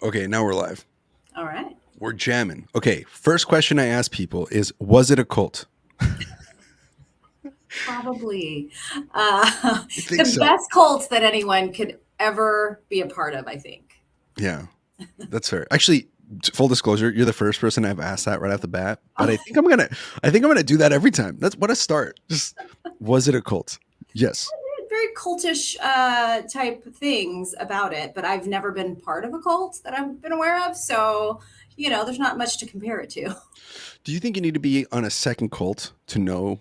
Okay, now we're live. All right. We're jamming. Okay, first question I ask people is, was it a cult? Probably I think the so. best cult that anyone could ever be a part of, I think. Yeah, that's fair. Actually, full disclosure, you're the first person I've asked that right off the bat. But Oh, I think I'm gonna do that every time. That's what a start. Just, was it a cult? Yes. very cultish type things about it, but I've never been part of a cult that I've been aware of. So, there's not much to compare it to. Do you think you need to be on a second cult to know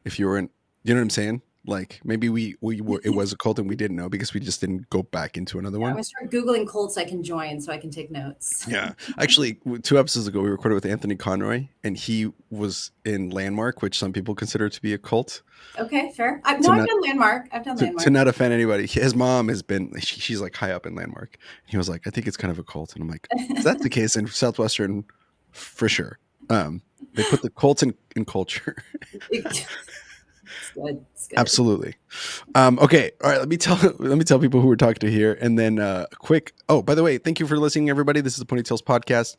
if you were in? You know what I'm saying? Like maybe we were it was a cult and we didn't know because we just didn't go back into another Yeah, I'm one. going to start Googling cults I can join so I can take notes. Yeah. Actually, 2 episodes ago, we recorded with Anthony Conroy, and he was in Landmark, which some people consider to be a cult. Okay, fair. No, To I've not done Landmark. I've done to Landmark. not offend anybody, his mom has been. She's like high up in Landmark. He was like, I think it's kind of a cult, and I'm like, if that's the case in Southwestern, for sure. They put the cults in culture. It's good. It's good. Absolutely. Okay. All right. Let me tell people who we're talking to here, and then quick. Oh, by the way, thank you for listening, everybody. This is the Ponytails podcast.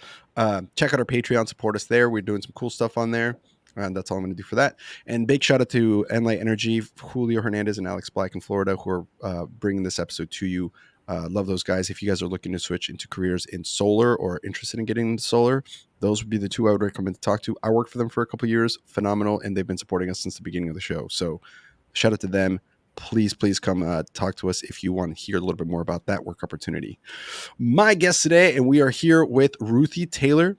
Check out our Patreon. Support us there. We're doing some cool stuff on there. And that's all I'm going to do for that. And big shout out to Enlight Energy, Julio Hernandez, and Alex Black in Florida, who are bringing this episode to you. Love those guys. If you guys are looking to switch into careers in solar or interested in getting into solar, those would be the two I would recommend to talk to. I worked for them for a couple years. Phenomenal. And they've been supporting us since the beginning of the show. So shout out to them. Please come talk to us if you want to hear a little bit more about that work opportunity. My guest today, and we are here with Ruthy Taylor.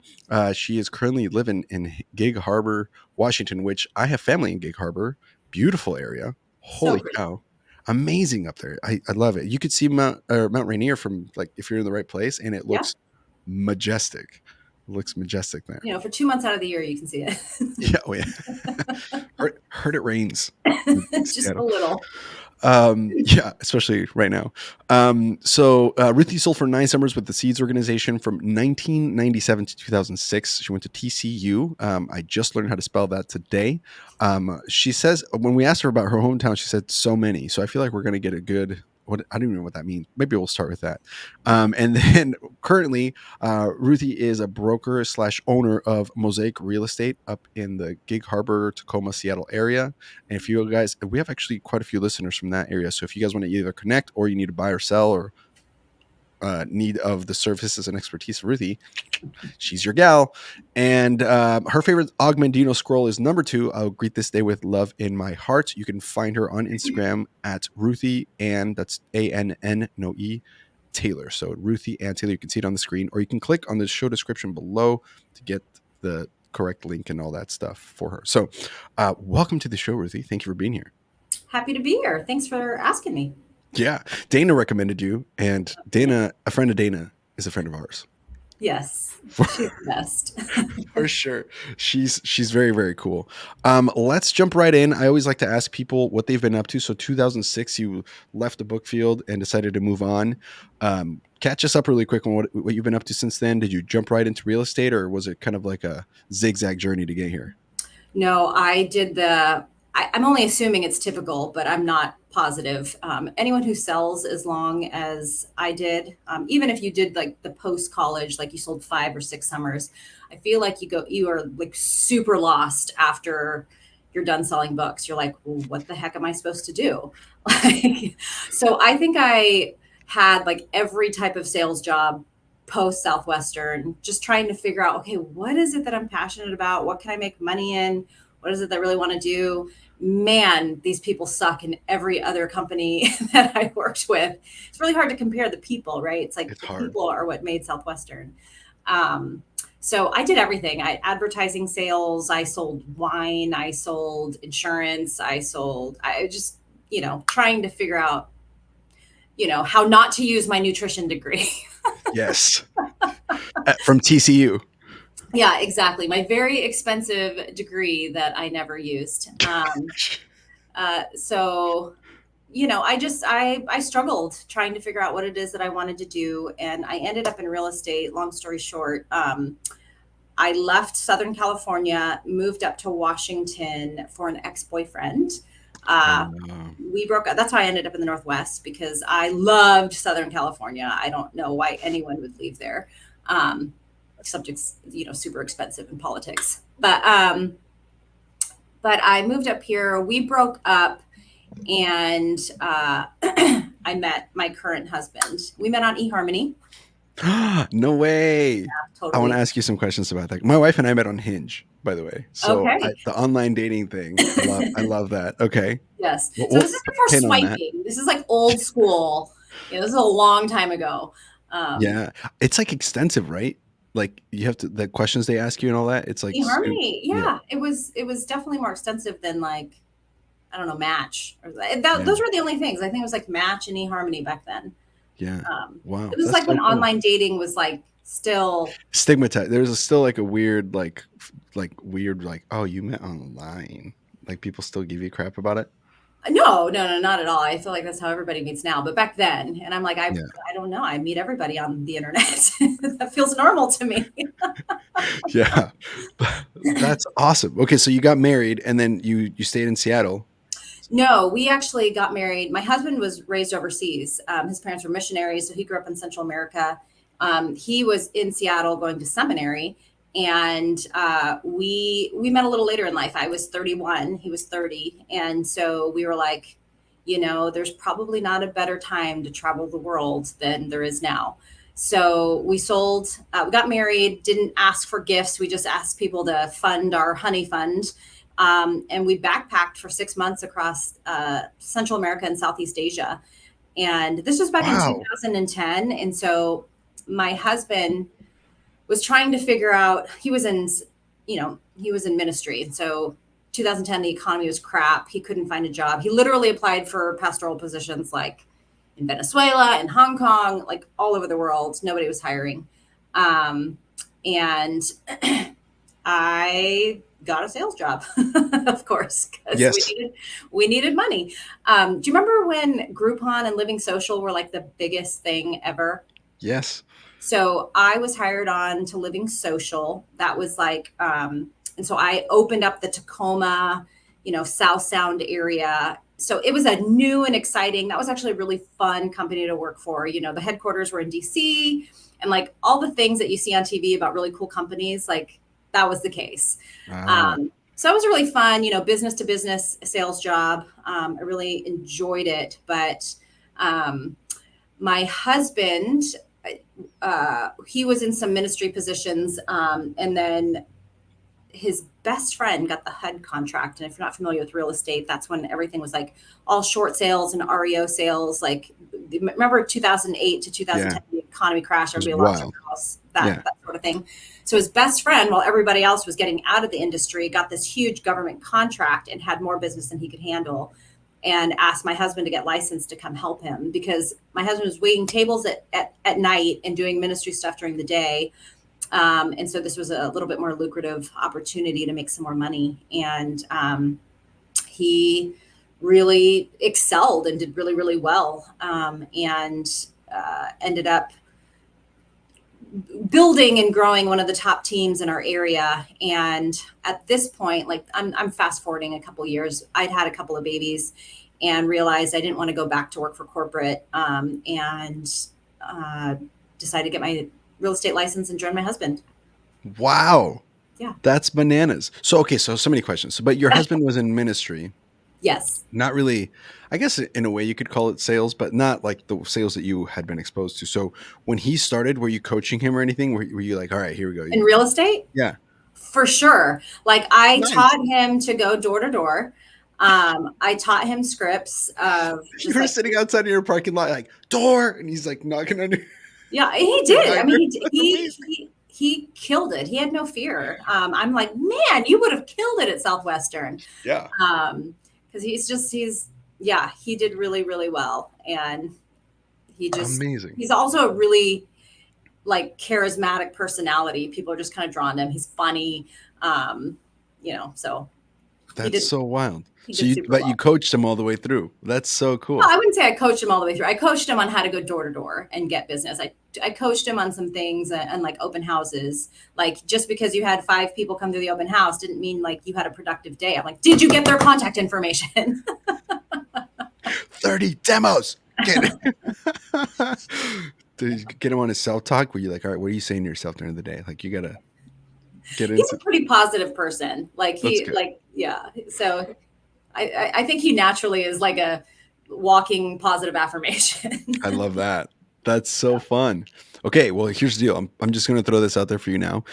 She is currently living in Gig Harbor, Washington, which I have family in Gig Harbor. Beautiful area. So Holy pretty. cow. Amazing up there. I love it. You could see Mount Rainier from, like, if you're in the right place, and it Yeah. looks majestic. It looks majestic there. For 2 months out of the year, you can see it. Yeah, oh yeah. Heard it rains in Just a Seattle. little. Yeah, especially right now. Ruthy sold for 9 summers with the Seeds organization from 1997 to 2006. She went to TCU. I just learned how to spell that today. She says when we asked her about her hometown, she said so many. So I feel like we're going to get a good. I don't even know what that means. Maybe we'll start with that. And then currently, Ruthy is a broker / owner of Mosaic Real Estate up in the Gig Harbor, Tacoma, Seattle area. And if you guys, we have actually quite a few listeners from that area. So if you guys want to either connect or you need to buy or sell or need of the services and expertise of Ruthy, she's your gal. And her favorite Augmentino scroll is number 2. I'll greet this day with love in my heart. You can find her on Instagram at Ruthy, and that's ANN, no E, Taylor. So Ruthy and Taylor, you can see it on the screen, or you can click on the show description below to get the correct link and all that stuff for her. So welcome to the show, Ruthy. Thank you for being here. Happy to be here. Thanks for asking me. Yeah. Dana recommended you, and Dana, a friend of Dana, is a friend of ours. Yes, For, she's the best. for sure. She's very, very cool. Let's jump right in. I always like to ask people what they've been up to. So 2006, you left the book field and decided to move on. Catch us up really quick on what you've been up to since then. Did you jump right into real estate, or was it kind of like a zigzag journey to get here? No, I'm only assuming it's typical, but I'm not positive. Anyone who sells as long as I did, even if you did like the post college, like you sold 5 or 6 summers, I feel like you are like super lost after you're done selling books. You're like, well, what the heck am I supposed to do? Like, so I think I had like every type of sales job post Southwestern, just trying to figure out, okay, what is it that I'm passionate about? What can I make money in? What is it that I really want to do? Man, these people suck in every other company that I worked with. It's really hard to compare the people, right? It's like It's the hard. people are what made Southwestern. Um, so I did everything. I advertising sales, I sold wine, I sold insurance, I just, trying to figure out, how not to use my nutrition degree. Yes. From TCU. Yeah, exactly. My very expensive degree that I never used. So, I struggled trying to figure out what it is that I wanted to do, and I ended up in real estate. Long story short, I left Southern California, moved up to Washington for an ex-boyfriend. Uh, Wow. we broke up. That's why I ended up in the Northwest, because I loved Southern California. I don't know why anyone would leave there. Um, Subjects, super expensive in politics. But I moved up here. We broke up, and I met my current husband. We met on eHarmony. No way. I want to Totally. ask you some questions about that. My wife and I met on Hinge, by the way. So Okay. the online dating thing, I love that. Okay. Yes. So We'll this is before hit on that. swiping. This is like old school. This is a long time ago. Um, Yeah. It's like extensive, right? Like you have to, the questions they ask you and all that. It's like, eHarmony, yeah, yeah, it was definitely more extensive than, like, I don't know, Match, or yeah, those were the only things. I think it was like Match and eHarmony back then. yeah. It Wow. was That's like when so cool. online dating was like still. Stigmatized. There's still like a weird, like, oh, you met online. Like people still give you crap about it. No, no, no, not at all. I feel like that's how everybody meets now. But back then, and I'm like, I Yeah. I don't know. I meet everybody on the internet. That feels normal to me. Yeah. That's awesome. Okay. So you got married and then you stayed in Seattle. No, we actually got married. My husband was raised overseas. His parents were missionaries, so he grew up in Central America. He was in Seattle going to seminary, and we met a little later in life. I was 31, he was 30, and so we were like, there's probably not a better time to travel the world than there is now. So we got married, didn't ask for gifts. We just asked people to fund our honey fund. And we backpacked for 6 months across Central America and Southeast Asia. And this was back in Wow. 2010. And so my husband was trying to figure out, he was in ministry. And so 2010, the economy was crap. He couldn't find a job. He literally applied for pastoral positions like in Venezuela and Hong Kong, like all over the world. Nobody was hiring. And I got a sales job, of course, because we Yes. needed we needed money. Do you remember when Groupon and Living Social were like the biggest thing ever? Yes. So I was hired on to Living Social. That was like, and so I opened up the Tacoma, South Sound area. So it was a new and exciting. That was actually a really fun company to work for. The headquarters were in DC, and like all the things that you see on TV about really cool companies, like that was the case. Wow. So it was really fun, business to business sales job. I really enjoyed it, but my husband, he was in some ministry positions, and then his best friend got the HUD contract. And if you're not familiar with real estate, that's when everything was like all short sales and REO sales. Like, remember 2008 to Yeah. 2010, the economy crashed, It was everybody lost their wild. house, that, Yeah. that sort of thing. So his best friend, while everybody else was getting out of the industry, got this huge government contract and had more business than he could handle, and asked my husband to get licensed to come help him, because my husband was waiting tables at night and doing ministry stuff during the day. And so this was a little bit more lucrative opportunity to make some more money. And he really excelled and did really, really well, and ended up building and growing one of the top teams in our area. And at this point, like I'm fast forwarding a couple years, I'd had a couple of babies and realized I didn't want to go back to work for corporate, and uh, decided to get my real estate license and join my husband. Wow. Yeah. That's bananas. So, okay. So many questions. But your husband was in ministry, Yes. not really, I guess in a way you could call it sales, but not like the sales that you had been exposed to. So when he started, were you coaching him or anything? Were you like, all right, here we go. In real estate? Yeah. For sure. Like, I Nice. taught him to go door to door. I taught him scripts of You just were like, sitting outside in your parking lot, like, door. And he's like knocking on yeah, he did. I behind mean, her. he That's amazing. he killed it. He had no fear. I'm like, man, you would have killed it at Southwestern. Yeah. Because yeah, he did really, really well. And Amazing. he's also a really like charismatic personality. People are just kind of drawn to him. He's funny. So he That's did so wild. he So did you, super but you well. coached him all the way through. That's so Well, cool. I wouldn't say I coached him all the way through. I coached him on how to go door to door and get business. I coached him on some things, and like open houses. Like, just because you had 5 people come to the open house didn't mean like you had a productive day. I'm like, did you get their contact information? 30 demos. Get it. Did you get him on his self-talk? Were you like, all right, what are you saying to yourself during the day? Like, you gotta get He's into a pretty positive person. Like that's he, good. like, yeah. So I think he naturally is like a walking positive affirmation. I love that. That's so fun. Okay, well, here's the deal. I'm just going to throw this out there for you now.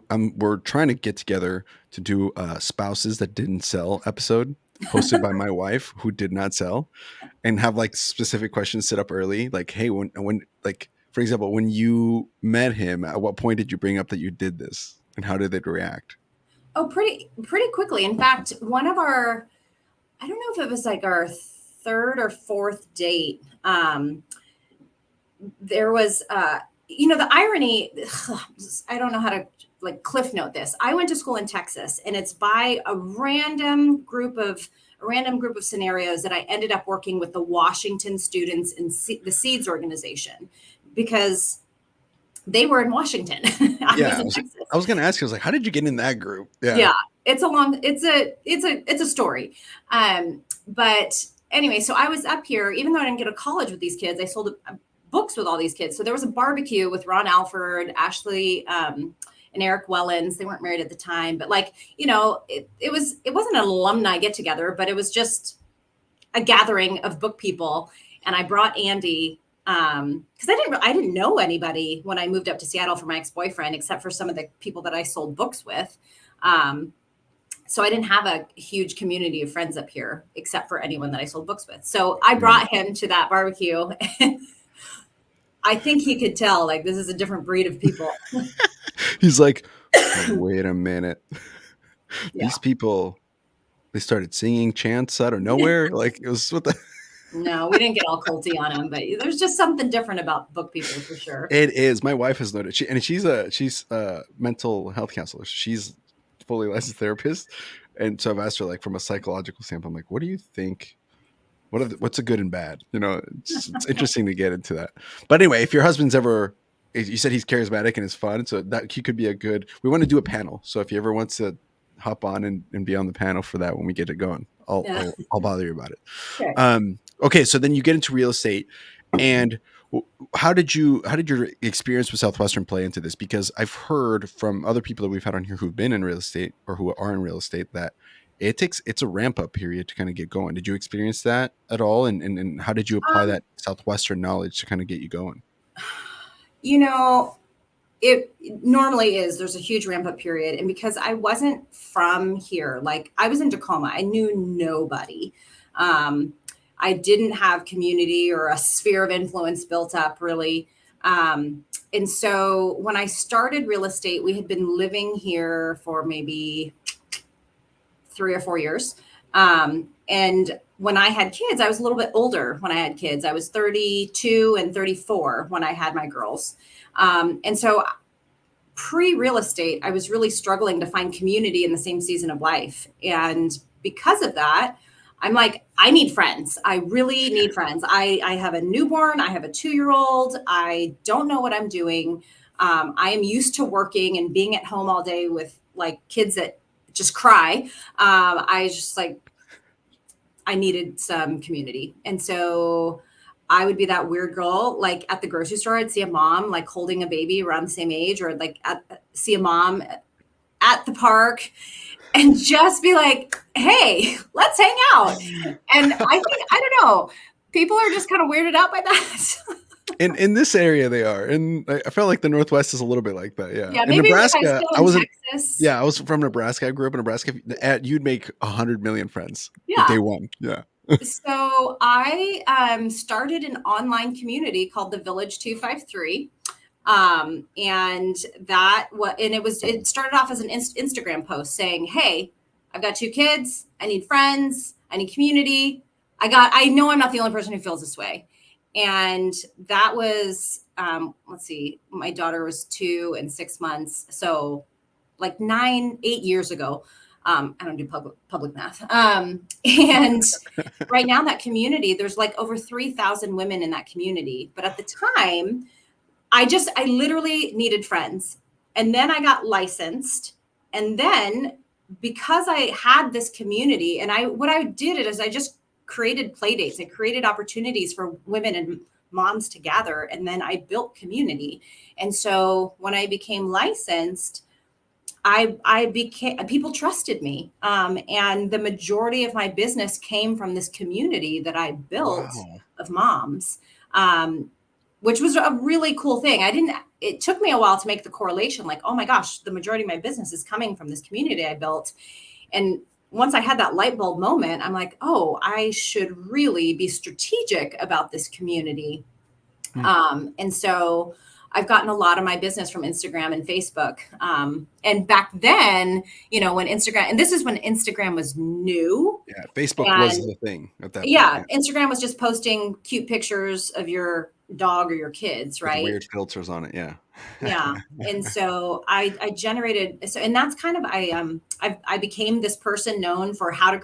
We're trying to get together to do a spouses that didn't sell episode hosted by my wife who did not sell, and have like specific questions set up early. Like, hey, when like for example, when you met him, at what point did you bring up that you did this, and how did they react? Oh, pretty quickly. In fact, one of our, I don't know if it was like our third or fourth date. There was, the irony. I don't know how to like cliff note this. I went to school in Texas, and it's by a random group of scenarios that I ended up working with the Washington students in the Seeds organization because they were in Washington. I Yeah, was in Texas. I was going to ask you. I was like, how did you get in that group? Yeah. Yeah, it's a story. But anyway, so I was up here, even though I didn't get to college with these kids, I sold books with all these kids. So there was a barbecue with Ron Alford, Ashley, and Eric Wellens. They weren't married at the time, but like, it wasn't an alumni get together, but it was just a gathering of book people. And I brought Andy because I didn't know anybody when I moved up to Seattle for my ex-boyfriend, except for some of the people that I sold books with. So I didn't have a huge community of friends up here, except for anyone that I sold books with. So I brought him to that barbecue. And I think he could tell, like, this is a different breed of people. He's like, wait a minute. Yeah. These people, they started singing chants out of nowhere. Like, it was what the No, we didn't get all culty on him, but there's just something different about book people for sure. It is. My wife has noticed. She's a mental health counselor. She's fully licensed therapist, and so I've asked her, like, from a psychological standpoint, I'm like, what do you think? What's a good and bad? It's interesting to get into that. But anyway, if your husband's ever, you said he's charismatic and is fun, so that he could be a good. We want to do a panel, so if he ever wants to hop on and be on the panel for that when we get it going, I'll Yeah. I'll bother you about it. Okay. Okay, so then you get into real estate, and how did your experience with Southwestern play into this? Because I've heard from other people that we've had on here who've been in real estate or who are in real estate that it's a ramp up period to kind of get going. Did you experience that at all? And how did you apply Um, that Southwestern knowledge to kind of get you going? you know, it normally is. There's a huge ramp up period. And because I wasn't from here, like I was in Tacoma, I knew nobody. Um, I didn't have community or a sphere of influence built up really. And so when I started real estate, we had been living here for maybe 3 or 4 years. And when I had kids, I was a little bit older when I had kids. I was 32 and 34 when I had my girls. And so pre real estate, I was really struggling to find community in the same season of life. And because of that, I'm like, I need friends. I really need friends. I have a newborn. I have a 2-year-old. I don't know what I'm doing. I am used to working and being at home all day with like kids that just cry. I just like, I needed some community. And so I would be that weird girl, like at the grocery store, I'd see a mom like holding a baby around the same age, or like see a mom at the park and just be like, hey, let's hang out. And I think, I don't know, people are just kind of weirded out by that. In this area, they are, and I felt like the Northwest is a little bit like that. Yeah, Yeah, in maybe if I'm Nebraska, still I in wasn't. Texas. Yeah, I was from Nebraska. I grew up in Nebraska. You'd make 100 million friends the Yeah. day one. Yeah. So I started an online community called the Village 253. And it started off as an Instagram post saying, hey, I've got 2 kids. I need friends. I need community. I know I'm not the only person who feels this way. And that was, let's see, my daughter was 2 and 6 months. So like 8 years ago. I don't do public math. And right now that community, there's like over 3,000 women in that community. But at the time, I literally needed friends. And then I got licensed. And then because I had this community, and what I did is I just created play dates. I created opportunities for women and moms to gather. And then I built community. And so when I became licensed, I became, people trusted me. And the majority of my business came from this community that I built Wow. of moms, um, which was a really cool thing. It took me a while to make the correlation like, oh my gosh, the majority of my business is coming from this community I built. And once I had that light bulb moment, I'm like, oh, I should really be strategic about this community. Hmm. And so I've gotten a lot of my business from Instagram and Facebook. And back then, when Instagram, and this is when Instagram was new. Yeah, Facebook was And the thing at that point. yeah, Yeah, Instagram was just posting cute pictures of your dog or your kids, with right? weird filters on it. Yeah. Yeah. And so I generated, so, and that's kind of, I became this person known for how to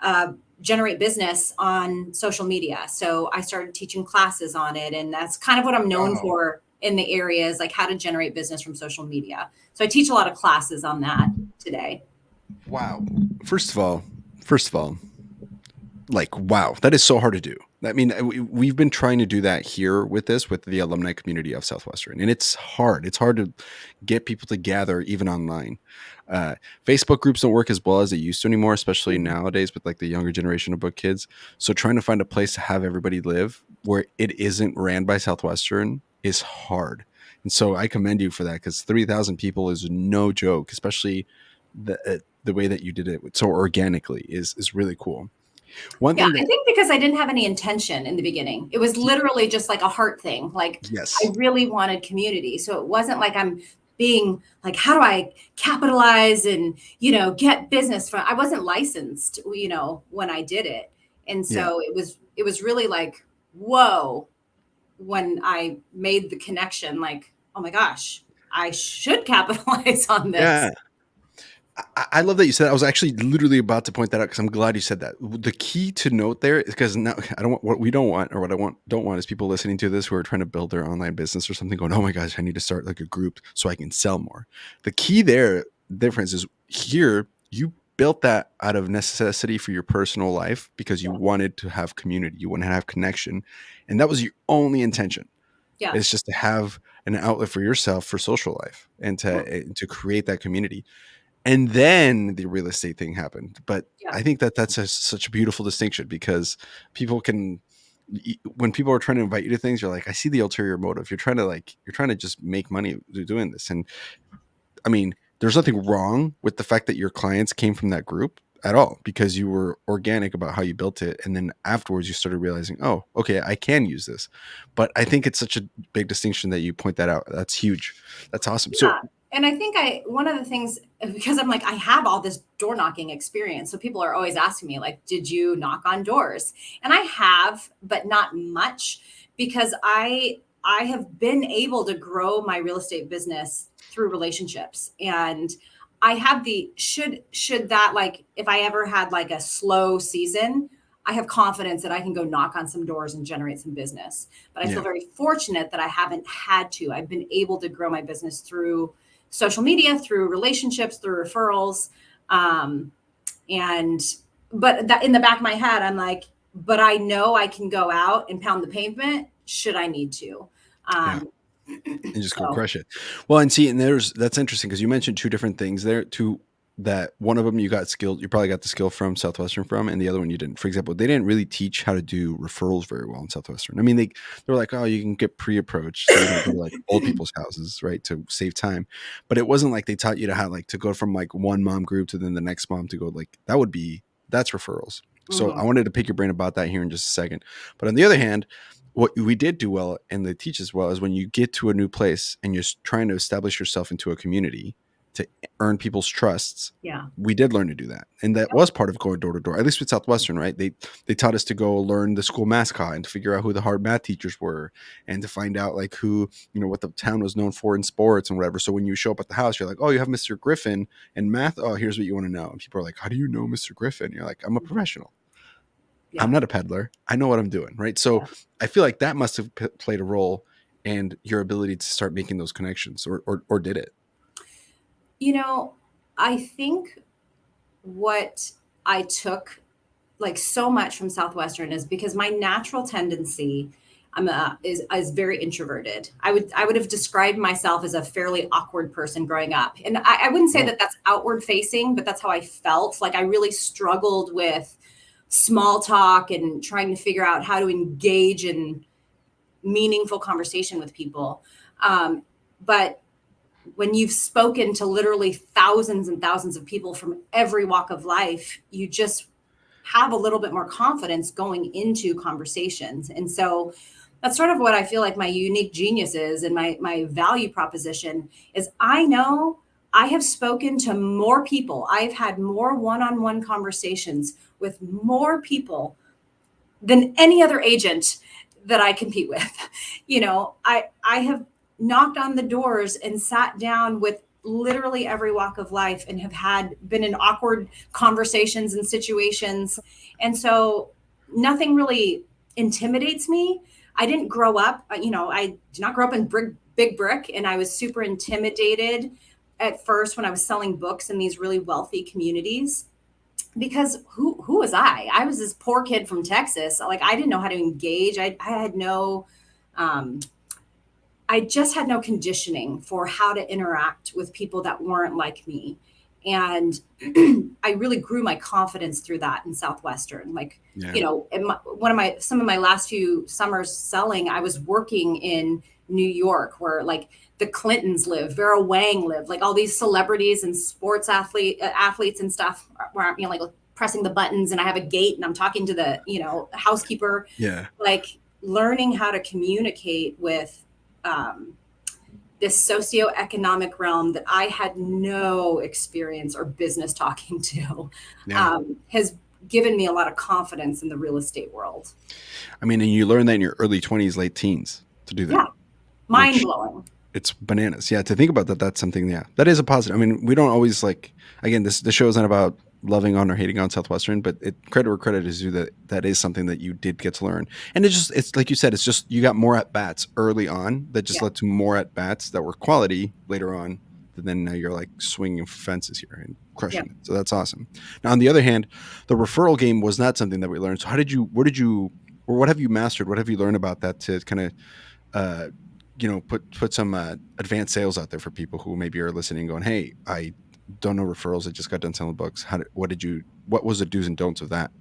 uh, generate business on social media. So I started teaching classes on it. And that's kind of what I'm known Wow. for in the areas, like how to generate business from social media. So I teach a lot of classes on that today. Wow. First of all, first of all, like, wow, that is so hard to do. I mean, we've been trying to do that here with this, with the alumni community of Southwestern, and it's hard. It's hard to get people together, even online. Uh, Facebook groups don't work as well as they used to anymore, especially Mhm. nowadays with like the younger generation of book kids. So trying to find a place to have everybody live where it isn't ran by Southwestern is hard. And so I commend you for that, because 3,000 people is no joke, especially the way that you did it so organically is really cool. One Yeah, thing I that think because I didn't have any intention in the beginning. It was literally just like a heart thing. Like I yes, really wanted community. So it wasn't like I'm being like, how do I capitalize and, get business from, I wasn't licensed, when I did it. And yeah, so it was really like, whoa, when I made the connection, like, oh my gosh, I should capitalize on this. yeah. I love that you said that. I was actually literally about to point that out because I'm glad you said that. The key to note there is because now I don't want what we don't want, or what I want don't want is people listening to this who are trying to build their online business or something going, oh my gosh, I need to start like a group so I can sell more. The key there difference is here you built that out of necessity for your personal life because you Yeah. wanted to have community, you wanted to have connection, and that was your only intention. Yeah. It's just to have an outlet for yourself for social life and Yeah. to create that community. And then the real estate thing happened. But Yeah. I think that that's such a beautiful distinction because people can, when people are trying to invite you to things, you're like, I see the ulterior motive. You're trying to just make money doing this. And I mean, there's nothing wrong with the fact that your clients came from that group at all because you were organic about how you built it. And then afterwards you started realizing, oh, okay, I can use this. But I think it's such a big distinction that you point that out. That's huge. That's awesome. So Yeah. And I think one of the things, because I'm like, I have all this door knocking experience. So people are always asking me, like, did you knock on doors? And I have, but not much because I have been able to grow my real estate business through relationships. And I have should that, like, if I ever had like a slow season, I have confidence that I can go knock on some doors and generate some business. But I feel yeah, very fortunate that I haven't had to. I've been able to grow my business through social media, through relationships, through referrals. Um, and, but that in the back of my head, I'm like, but I know I can go out and pound the pavement should I need to. yeah. Um, And just go so crush it. Well, and see, and that's interesting because you mentioned two different things there. Two that one of them you got skilled, you probably got the skill from Southwestern from, and the other one you didn't. For example, they didn't really teach how to do referrals very well in Southwestern. I mean, they were like, oh, you can get pre-approached, so you don't go to like old people's houses, right, to save time. But it wasn't like they taught you to how like to go from like one mom group to then the next mom to go like that's referrals. So I mhm, wanted to pick your brain about that here in just a second. But on the other hand, what we did do well and they teach as well is when you get to a new place and you're trying to establish yourself into a community to earn people's trusts. yeah, We did learn to do that, and that was part of going door to door, at least with Southwestern, right? They taught us to go learn the school mascot and to figure out who the hard math teachers were and to find out like who, what the town was known for in sports and whatever. So when you show up at the house, you're like, oh, you have Mr. Griffin and math, oh, here's what you want to know. And people are like, how do you know Mr. Griffin? You're like, I'm a professional. I'm yeah, not a peddler. I know what I'm doing, right? So yeah. I feel like that must have played a role in your ability to start making those connections, or did it? You know, I think what I took like so much from Southwestern is because my natural tendency is very introverted. I would have described myself as a fairly awkward person growing up, and I wouldn't say Oh, that that's outward facing, but that's how I felt. Like I really struggled with small talk and trying to figure out how to engage in meaningful conversation with people. But when you've spoken to literally thousands and thousands of people from every walk of life, you just have a little bit more confidence going into conversations. And so that's sort of what I feel like my unique genius is, and my value proposition is I know I have spoken to more people. I've had more one-on-one conversations with more people than any other agent that I compete with. I have knocked on the doors and sat down with literally every walk of life and have been in awkward conversations and situations. And so nothing really intimidates me. I didn't grow up, I did not grow up in big brick, and I was super intimidated at first when I was selling books in these really wealthy communities, because who was I? I was this poor kid from Texas. Like I didn't know how to engage. I had no um, I just had no conditioning for how to interact with people that weren't like me. And I really grew my confidence through that in Southwestern. Like, yeah. some of my last few summers selling, I was working in New York where like the Clintons live, Vera Wang lived, like all these celebrities and sports athletes and stuff where I'm, like pressing the buttons, and I have a gate and I'm talking to the, housekeeper, Yeah. like learning how to communicate with um, this socioeconomic realm that I had no experience or business talking to, Yeah. has given me a lot of confidence in the real estate world. I mean, and you learn that in your early 20s, late teens to do that, Yeah, mind which blowing. it's bananas. Yeah, to think about that, that's something. Yeah, that is a positive. I mean, we don't always like. Again, the show is not about loving on or hating on Southwestern, but credit where credit is due. That is something that you did get to learn, and it's like you said, it's just you got more at bats early on that just Yeah, led to more at bats that were quality later on. Then now you're like swinging for fences here and yeah. crushing it. So that's awesome. Now, on the other hand, the referral game was not something that we learned. So where did you, or what have you mastered? What have you learned about that to kind of uh, put some advanced sales out there for people who maybe are listening, going, "Hey, I don't know referrals. I just got done selling books. What was the do's and don'ts of that?"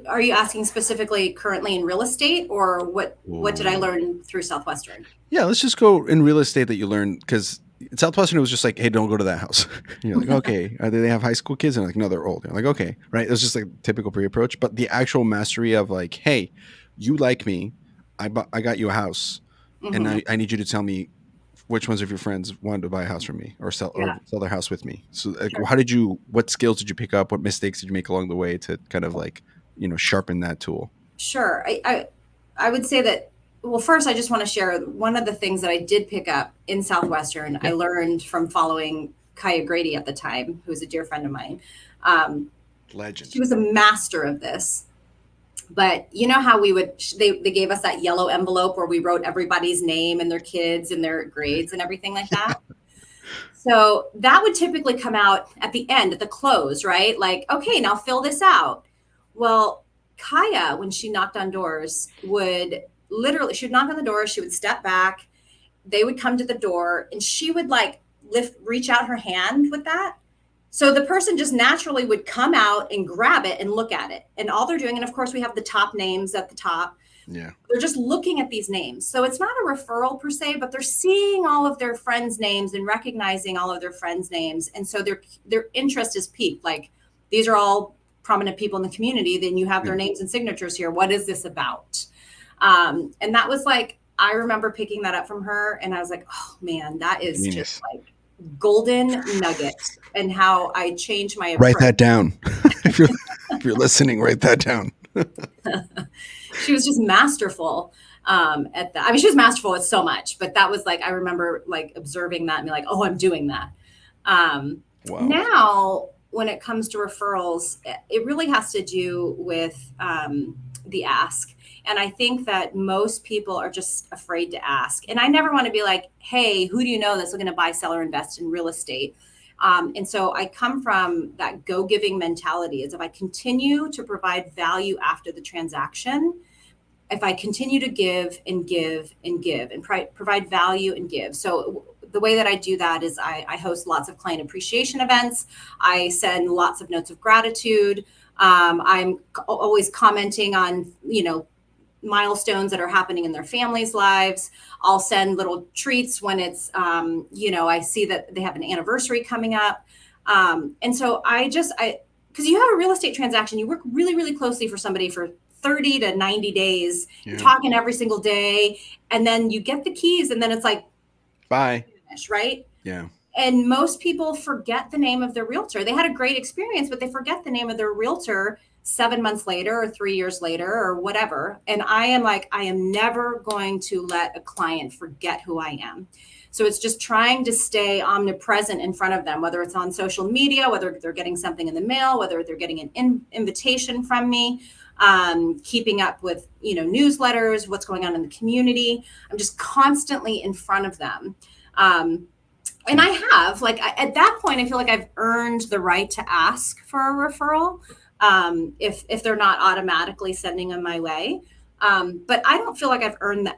Are you asking specifically currently in real estate, or what did I Ooh. learn through Southwestern? Yeah, let's just go in real estate that you learned, because in Southwestern it was just like, "Hey, don't go to that house." And you're like, "Okay, do they have high school kids?" And they're like, "No, they're old." You're like, "Okay, right." It was just like typical pre-approach, but the actual mastery of like, "Hey, you like me. I got you a house, and Hmm. now I need you to tell me which ones of your friends wanted to buy a house from me or Yeah, sell their house with me." So like, sure. what skills did you pick up? What mistakes did you make along the way to kind of like, sharpen that tool? Sure. I would say that, well, first, I just want to share one of the things that I did pick up in Southwestern. Yeah. I learned from following Kaya Grady at the time, who was a dear friend of mine. Um, she Legend. was a master of this. But you know how they gave us that yellow envelope where we wrote everybody's name and their kids and their grades and everything like that? So that would typically come out at the end, at the close, right? Like, okay, now fill this out. Well, Kaya, when she knocked on doors, she would knock on the door, she would step back, they would come to the door, and she would like reach out her hand with that. So the person just naturally would come out and grab it and look at it. And all they're doing, and of course, we have the top names at the top, Yeah. they're just looking at these names. So it's not a referral per se, but they're seeing all of their friends' names and recognizing all of their friends' names. And so their interest is piqued. Like, these are all prominent people in the community. Then you have Yeah. their names and signatures here. What is this about? And that was like, I remember picking that up from her, and I was like, oh man, that is just Genius. like golden nuggets, and how I changed my Write approach. that down. If you're listening, write that down. She was just masterful at that. I mean, she was masterful at so much, but that was like, I remember like observing that and be like, oh, I'm doing that. Wow. Now, when it comes to referrals, it really has to do with the ask. And I think that most people are just afraid to ask. And I never want to be like, hey, who do you know that's looking to buy, sell, or invest in real estate? And so I come from that go-giving mentality is if I continue to provide value after the transaction, if I continue to give and give and give and provide value and give. So the way that I do that is I host lots of client appreciation events. I send lots of notes of gratitude. I'm always commenting on, milestones that are happening in their families' lives. I'll send little treats when it's, I see that they have an anniversary coming up. And so because you have a real estate transaction, you work really, really closely for somebody for 30 to 90 days. You're Yeah. talking every single day. And then you get the keys, and then it's like, Bye. right? Yeah. And most people forget the name of their realtor. They had a great experience, but they forget the name of their realtor 7 months later or 3 years later or whatever. And I am like, I am never going to let a client forget who I am. So it's just trying to stay omnipresent in front of them, whether it's on social media, whether they're getting something in the mail, whether they're getting an invitation from me, keeping up with, newsletters, what's going on in the community. I'm just constantly in front of them. And I have, at that point, I feel like I've earned the right to ask for a referral, if they're not automatically sending them my way. But I don't feel like I've earned the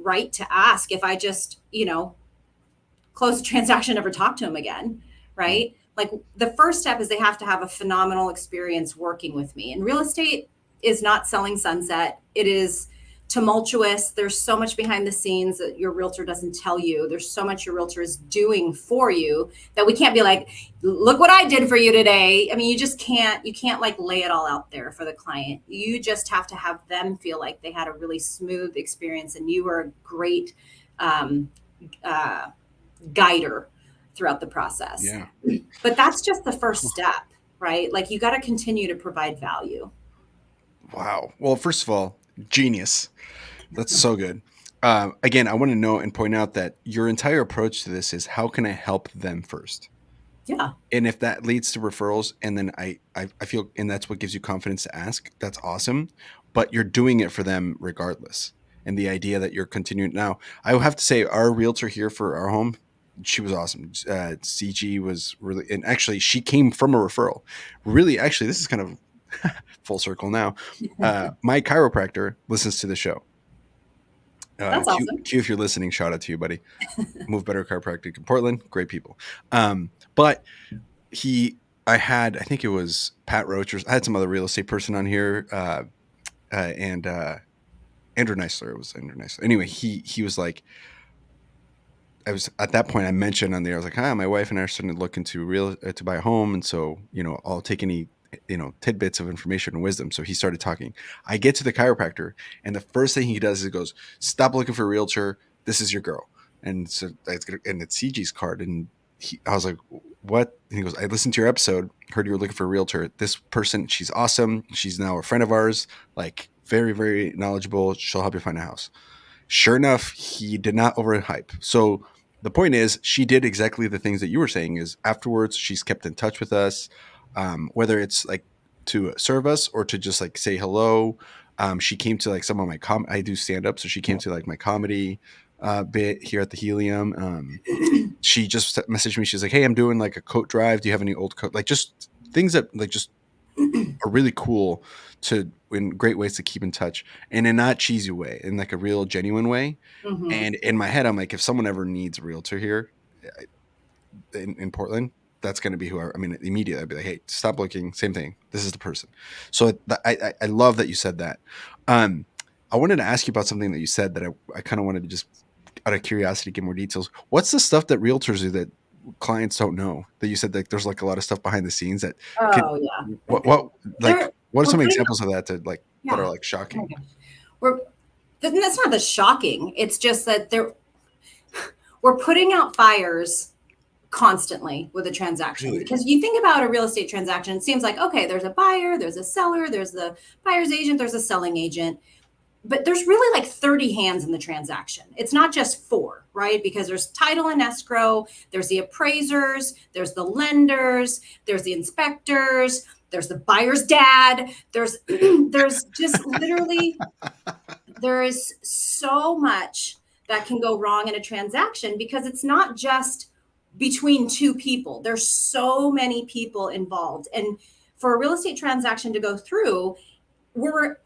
right to ask if I just, close the transaction, never talk to them again, Mm. right? Like the first step is they have to have a phenomenal experience working with me. And real estate is not selling sunset. It is tumultuous. There's so much behind the scenes that your realtor doesn't tell you. There's so much your realtor is doing for you that we can't be like, look what I did for you today. I mean, you can't like lay it all out there for the client. You just have to have them feel like they had a really smooth experience and you were a great um, uh, guider throughout the process. Yeah. But that's just the first step, right? Like you got to continue to provide value. Wow. Well, first of all, genius. That's so good. Again, I want to know and point out that your entire approach to this is how can I help them first? Yeah. And if that leads to referrals, and then I feel, and that's what gives you confidence to ask, that's awesome. But you're doing it for them regardless. And the idea that you're continuing now, I will have to say, our realtor here for our home, she was awesome. CG was really, and actually, she came from a referral. Really, actually, this is kind of full circle now. My chiropractor listens to the show. That's awesome. Q, if you're listening, shout out to you, buddy. Move Better Chiropractic in Portland, great people. But he, I think it was Pat Roachers. I had some other real estate person on here, and Andrew Neisler. It was Andrew Neisler. Anyway, he was like, I was at that point. I mentioned on there, I was like, "Hi, my wife and I are starting to look into to buy a home, and so I'll take any tidbits of information and wisdom." So he started talking. I get to the chiropractor, and the first thing he does is he goes, "Stop looking for a realtor. This is your girl." And so and it's CG's card, and I was like, "What?" And he goes, "I listened to your episode. Heard you were looking for a realtor. This person, she's awesome. She's now a friend of ours. Like very, very knowledgeable. She'll help you find a house." Sure enough, he did not overhype. So the point is, she did exactly the things that you were saying. Is afterwards, she's kept in touch with us, whether it's like to serve us or to just like say hello. She came to like some of my I do stand up, so she came to like my comedy bit here at the Helium. She just messaged me. She's like, "Hey, I'm doing like a coat drive. Do you have any old coat?" Like just things that like just are really cool to in great ways to keep in touch and in not cheesy way, in like a real genuine way. Mm-hmm. And in my head, I'm like, if someone ever needs a realtor here in Portland, that's going to be who I mean, immediately I'd be like, hey, stop looking. Same thing. This is the person. So I love that you said that. I wanted to ask you about something that you said that I kind of wanted to just out of curiosity get more details. What's the stuff that realtors do that clients don't know, that you said that there's like a lot of stuff behind the scenes that could, Oh yeah. what like They're what are we're some putting examples of that that are yeah. like Oh my shocking? gosh. We're that's not the shocking. It's just that we're putting out fires constantly with a transaction Really? because you think about a real estate transaction, it seems like okay, there's a buyer, there's a seller, there's the buyer's agent, there's a selling agent, but there's really like 30 hands in the transaction. It's not just four, right? Because there's title and escrow, there's the appraisers, there's the lenders, there's the inspectors, there's the buyer's dad, there's there's just literally there is so much that can go wrong in a transaction because it's not just between two people. There's so many people involved. And for a real estate transaction to go through, we're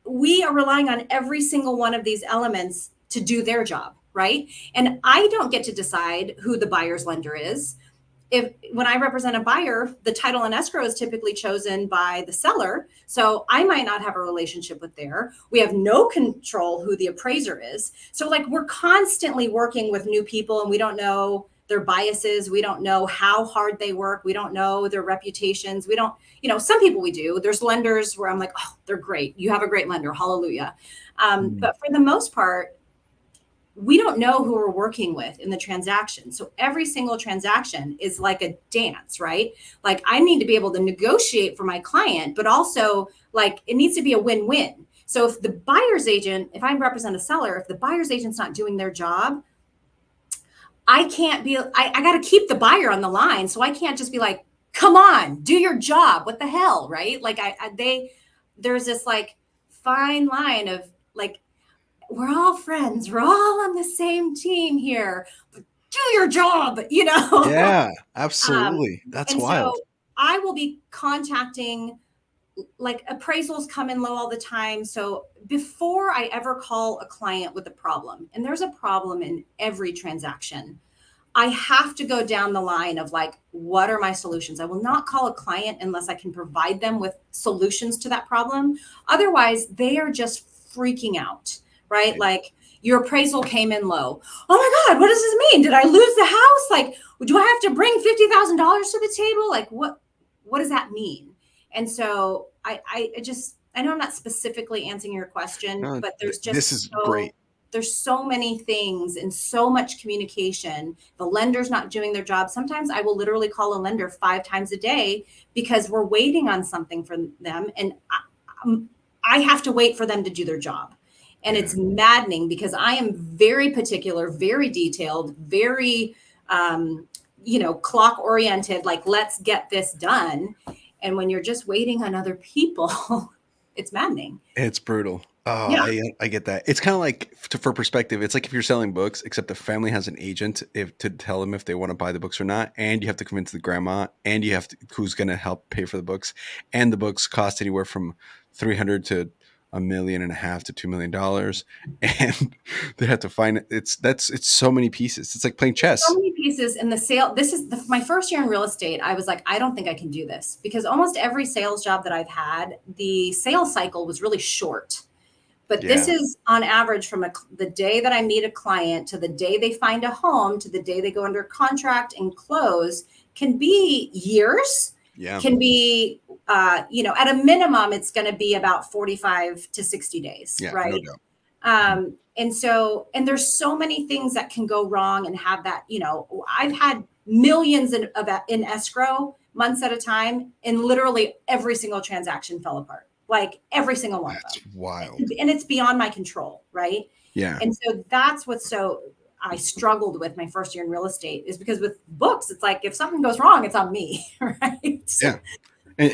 we are relying on every single one of these elements to do their job, right? And I don't get to decide who the buyer's lender is. If when I represent a buyer, the title and escrow is typically chosen by the seller. So I might not have a relationship with there. We have no control who the appraiser is. So like we're constantly working with new people and we don't know their biases. We don't know how hard they work. We don't know their reputations. We don't, some people we do. There's lenders where I'm like, oh, they're great. You have a great lender. Hallelujah. Mm. But for the most part, we don't know who we're working with in the transaction. So every single transaction is like a dance, right? Like I need to be able to negotiate for my client, but also like it needs to be a win-win. So if the buyer's agent, if I represent a seller, if the buyer's agent's not doing their job, I can't be, I got to keep the buyer on the line. So I can't just be like, come on, do your job. What the hell? Right. Like there's this like fine line of like, we're all friends. We're all on the same team here. Do your job, Yeah, um, absolutely. That's and wild. so I will be contacting, like appraisals come in low all the time. So before I ever call a client with a problem, and there's a problem in every transaction, I have to go down the line of like, what are my solutions? I will not call a client unless I can provide them with solutions to that problem. Otherwise, they are just freaking out, right? Right. Like, your appraisal came in low. Oh my God, what does this mean? Did I lose the house? Like, do I have to bring $50,000 to the table? Like, what does that mean? And so I just, I know I'm not specifically answering your question, No, but this is great. there's so many things and so much communication. The lender's not doing their job. Sometimes I will literally call a lender 5 times a day because we're waiting on something from them. And I have to wait for them to do their job. And Yeah. it's maddening because I am very particular, very detailed, very, clock oriented, like, let's get this done. And when you're just waiting on other people, it's maddening. It's brutal. Oh, Yeah. I get that. It's kind of like for perspective. It's like if you're selling books, except the family has an agent if to tell them if they want to buy the books or not, and you have to convince the grandma, and you have to who's going to help pay for the books, and the books cost anywhere from 300 to $1.5 million to $2 million, and they have to find it. It's so many pieces. It's like playing So chess. many pieces in the sale. This is my first year in real estate. I was like, I don't think I can do this because almost every sales job that I've had, the sales cycle was really short. But this Yeah, is on average from the day that I meet a client to the day they find a home to the day they go under contract and close can be years, yeah, can be, at a minimum, it's going to be about 45 to 60 days, yeah, no right? doubt. And there's so many things that can go wrong and have that, I've had millions in escrow months at a time, and literally every single transaction fell apart, like every single one of That's them. wild. And it's beyond my control, right? Yeah, And so that's what's so I struggled with my first year in real estate is because with books, it's like if something goes wrong, it's on me, right? yeah. And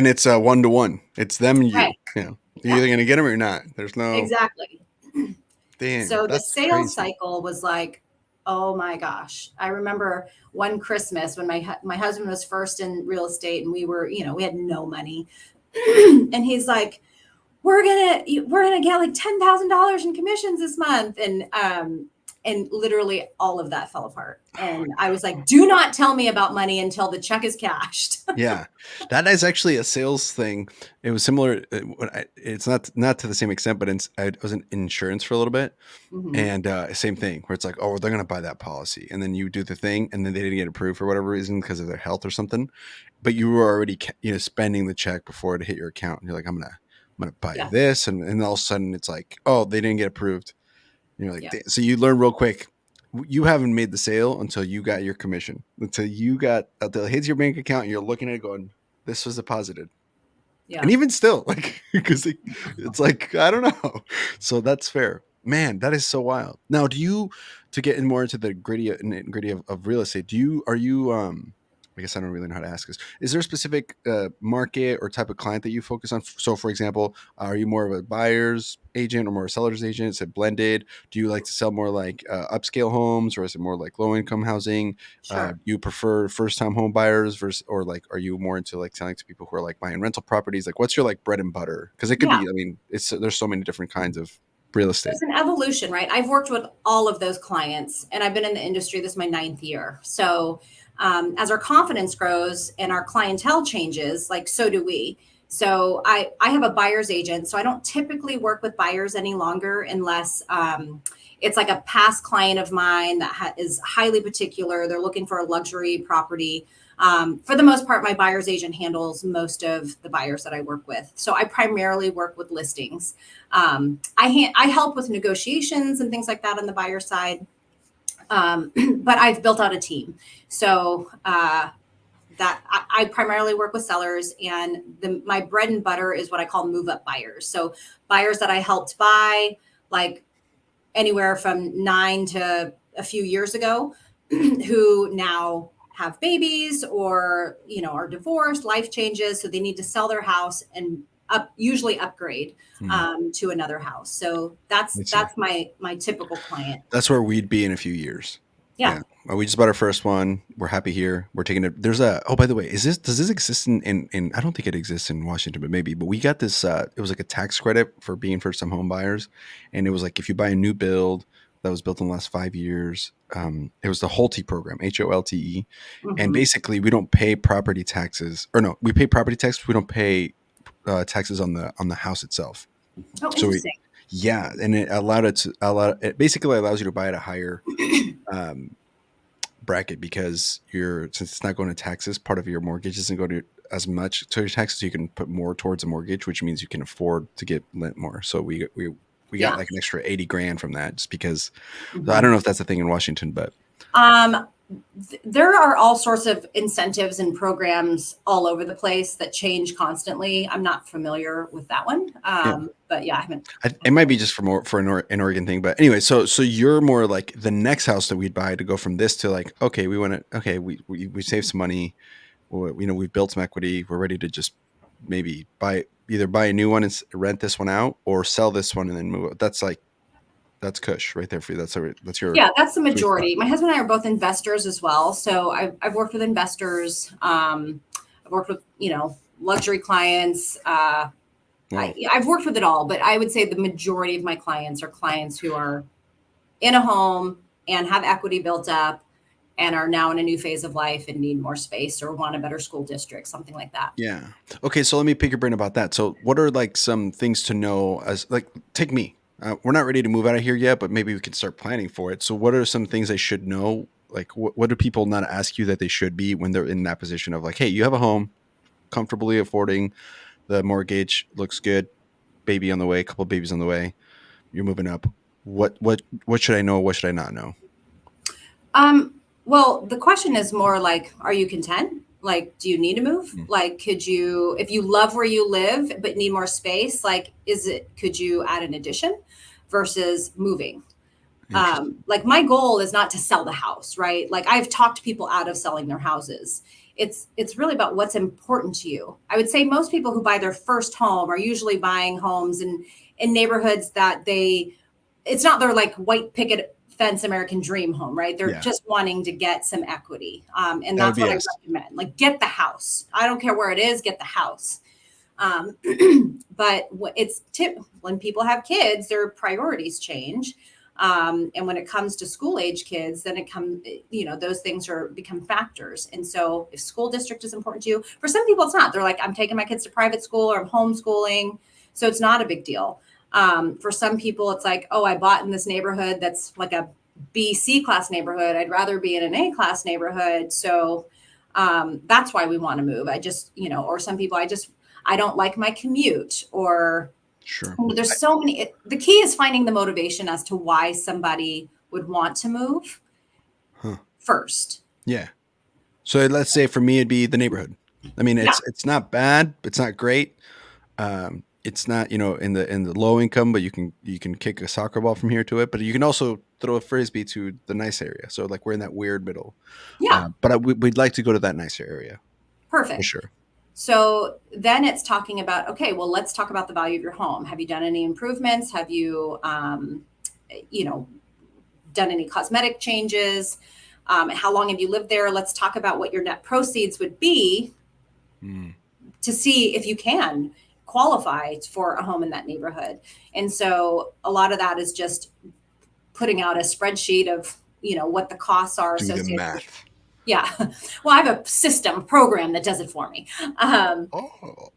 it's a 1-to-1. It's them and Right. you. You're Yeah, either gonna get them or you're not. There's no exactly. dang. So the That's sales crazy. cycle was like, oh my gosh. I remember one Christmas when my husband was first in real estate and we were, we had no money. And he's like, we're gonna get like $10,000 in commissions this month. And literally all of that fell apart. Oh, And I was like, do not tell me about money until the check is cashed. yeah, that is actually a sales thing. It was similar. It's not to the same extent, but I was in insurance for a little bit, Mhm. and same thing where it's like, oh, they're gonna buy that policy, and then you do the thing, and then they didn't get approved for whatever reason because of their health or something, but you were already spending the check before it hit your account, and you're like, I'm gonna buy Yeah. this, and all of a sudden it's like, oh, they didn't get approved. And you're like, Yeah. so you learn real quick. You haven't made the sale until you got your commission, until it hits your bank account, and you're looking at it going, this was deposited. And Yeah. even still, like, because it's like, I don't know. So that's fair. Man, that is so wild. Now, to get in more into the gritty of real estate, are you I guess I don't really know how to ask this. Is there a specific market or type of client that you focus on? So, for example, are you more of a buyer's agent or more a seller's agent? Is it blended? Do you like to sell more like upscale homes, or is it more like low income housing? Sure. Do you prefer first time home buyers versus, or like, are you more into like selling to people who are like buying rental properties? Like, what's your like bread and butter? Because it could Yeah. be. I mean, it's there's so many different kinds of real estate. There's an evolution, right? I've worked with all of those clients and I've been in the industry. This is my ninth year. So, as our confidence grows and our clientele changes, like so do we. So, I have a buyer's agent. So, I don't typically work with buyers any longer unless it's like a past client of mine that is highly particular. They're looking for a luxury property. For the most part, my buyer's agent handles most of the buyers that I work with. So I primarily work with listings. I help with negotiations and things like that on the buyer side, but I've built out a team. So that I primarily work with sellers, and my bread and butter is what I call move up buyers. So buyers that I helped buy, like anywhere from 9 to a few years ago, who now have babies or are divorced, life changes, so they need to sell their house and usually upgrade Hmm. to another house. So that's I see. that's my typical client. That's where we'd be in a few years. Yeah. Yeah. Well, we just bought our first one. We're happy here. We're taking it. There's a, oh, by the way, does this exist in, I don't think it exists in Washington, but maybe, but we got this, it was like a tax credit for being first time home buyers. And it was like, if you buy a new build that was built in the last 5 years, it was the Holte program, HOLTE. And Hmm. basically we don't pay property taxes, or no, we pay property tax. We don't pay taxes on the house itself. Oh, So we, interesting. yeah. And it allowed it to allow, it basically allows you to buy at a higher, um, bracket, because you're, since it's not going to taxes, part of your mortgage isn't going to as much to your taxes. So you can put more towards a mortgage, which means you can afford to get lent more. So we got Yeah. like an extra 80 grand from that, just because. So I Hmm. don't know if that's a thing in Washington, but Um, there are all sorts of incentives and programs all over the place that change constantly. I'm not familiar with that one, yeah, but yeah, I haven't. it might be just for more for an Oregon thing. But anyway, so you're more like the next house that we'd buy to go from this to like, okay, we want to, okay, we save some money, or, we've built some equity, we're ready to just maybe either buy a new one and rent this one out, or sell this one and then move. That's like, that's Kush right there for you. That's your Yeah, that's the sweet spot. majority. My husband and I are both investors as well. So I've worked with investors. I've worked with, luxury clients. Wow. I've worked with it all, but I would say the majority of my clients are clients who are in a home and have equity built up and are now in a new phase of life and need more space or want a better school district, something like that. Yeah. Okay. So let me pick your brain about that. So what are like some things to know, as like, take me, we're not ready to move out of here yet, but maybe we can start planning for it. So what are some things I should know? Like what do people not ask you that they should be when they're in that position of like, hey, you have a home, comfortably affording the mortgage, looks good, baby on the way, a couple babies on the way, you're moving up. What should I know? What should I not know? Well, the question is more like, are you content? Like, do you need to move? Mm, Like, if you love where you live but need more space, like, could you add an addition versus moving? interesting. Like, my goal is not to sell the house, right? Like, I've talked people out of selling their houses. It's really about what's important to you. I would say most people who buy their first home are usually buying homes in neighborhoods that it's not their like white picket fence American dream home, right? They're Yeah, just wanting to get some equity. And that would that's be what I us. recommend. Like, get the house. I don't care where it is, get the house. Um, but when people have kids, their priorities change. And when it comes to school age kids, then those things become factors. And so if school district is important to you, for some people it's not. They're like, I'm taking my kids to private school or I'm homeschooling. So it's not a big deal. For some people, it's like, oh, I bought in this neighborhood that's like a B, C class neighborhood. I'd rather be in an A class neighborhood. So that's why we want to move. Or some people, I don't like my commute, or Sure. there's so many. The key is finding the motivation as to why somebody would want to move Huh. first. Yeah. So let's say for me, it'd be the neighborhood. I mean, Yeah. it's not bad, it's not great. it's not, in the low income, but you can kick a soccer ball from here to it, but you can also throw a frisbee to the nice area. So like we're in that weird middle. Yeah, We'd like to go to that nicer area for perfect. sure. So then it's talking about, okay, well, let's talk about the value of your home. Have you done any improvements? Have you, you know, done any cosmetic changes? How long have you lived there? Let's talk about what your net proceeds would be Mm. to see if you can qualify for a home in that neighborhood. And so a lot of that is just putting out a spreadsheet of, what the costs are Do the associated with. math. Yeah. Well, I have a system program that does it for me. Oh.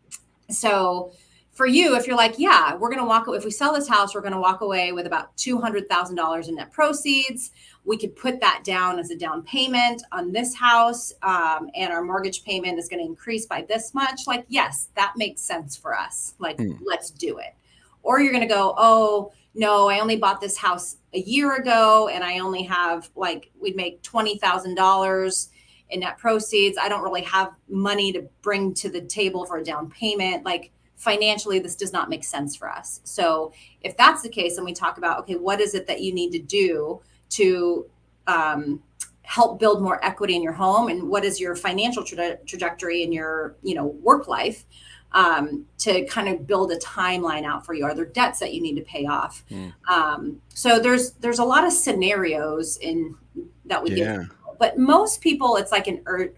So for you, if you're like, yeah, we're going to walk away, if we sell this house, we're going to walk away with about $200,000 in net proceeds. We could put that down as a down payment on this house. And our mortgage payment is going to increase by this much. Like, yes, that makes sense for us. Like, Mm. let's do it. Or you're going to go, oh, no, I only bought this house a year ago and I only have we'd make $20,000 in net proceeds. I don't really have money to bring to the table for a down payment. Like financially, this does not make sense for us. So if that's the case, then we talk about, okay, what is it that you need to do to help build more equity in your home, and what is your financial trajectory in your work life, to kind of build a timeline out for you. Are there debts that you need to pay off? Mm. So there's a lot of scenarios in that we give, Yeah. but most people, it's like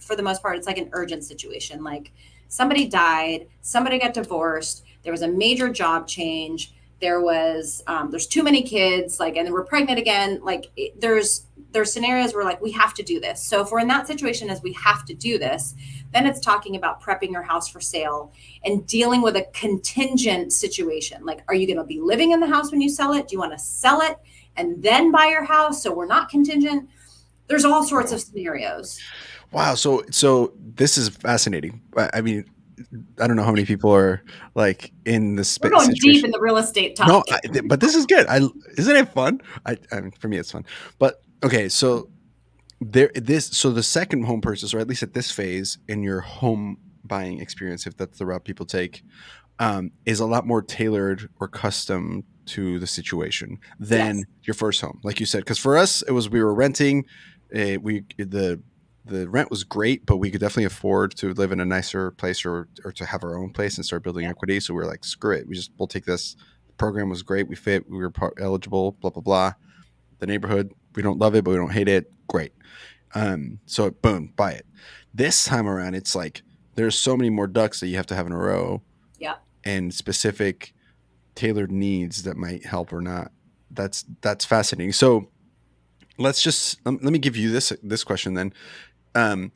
for the most part, it's like an urgent situation. Like somebody died, somebody got divorced, there was a major job change, there's too many kids, like, and then we're pregnant again. Like there's scenarios where like we have to do this. So if we're in that situation as we have to do this, then it's talking about prepping your house for sale and dealing with a contingent situation. Like, are you going to be living in the house when you sell it? Do you want to sell it and then buy your house so we're not contingent? There's all sorts Wow. of scenarios. Wow. So this is fascinating. I mean, I don't know how many people are like in this We're going deep situation. in the real estate No, talk. but this is good. Isn't it fun? I mean, for me, it's fun. But okay, so so the second home purchase, or at least at this phase in your home buying experience, if that's the route people take, is a lot more tailored or custom to the situation than Yes. your first home, like you said. Because for us, it was we were renting. The rent was great, but we could definitely afford to live in a nicer place, or to have our own place and start building Yeah. equity. So we were like, screw it, we'll take this. The program was great. We fit. We were eligible. Blah blah blah. The neighborhood, we don't love it, but we don't hate it. Great. So boom, buy it. This time around, it's like there's so many more ducks that you have to have in a row, Yeah. and specific tailored needs that might help or not. That's fascinating. So let me give you this question then. Um,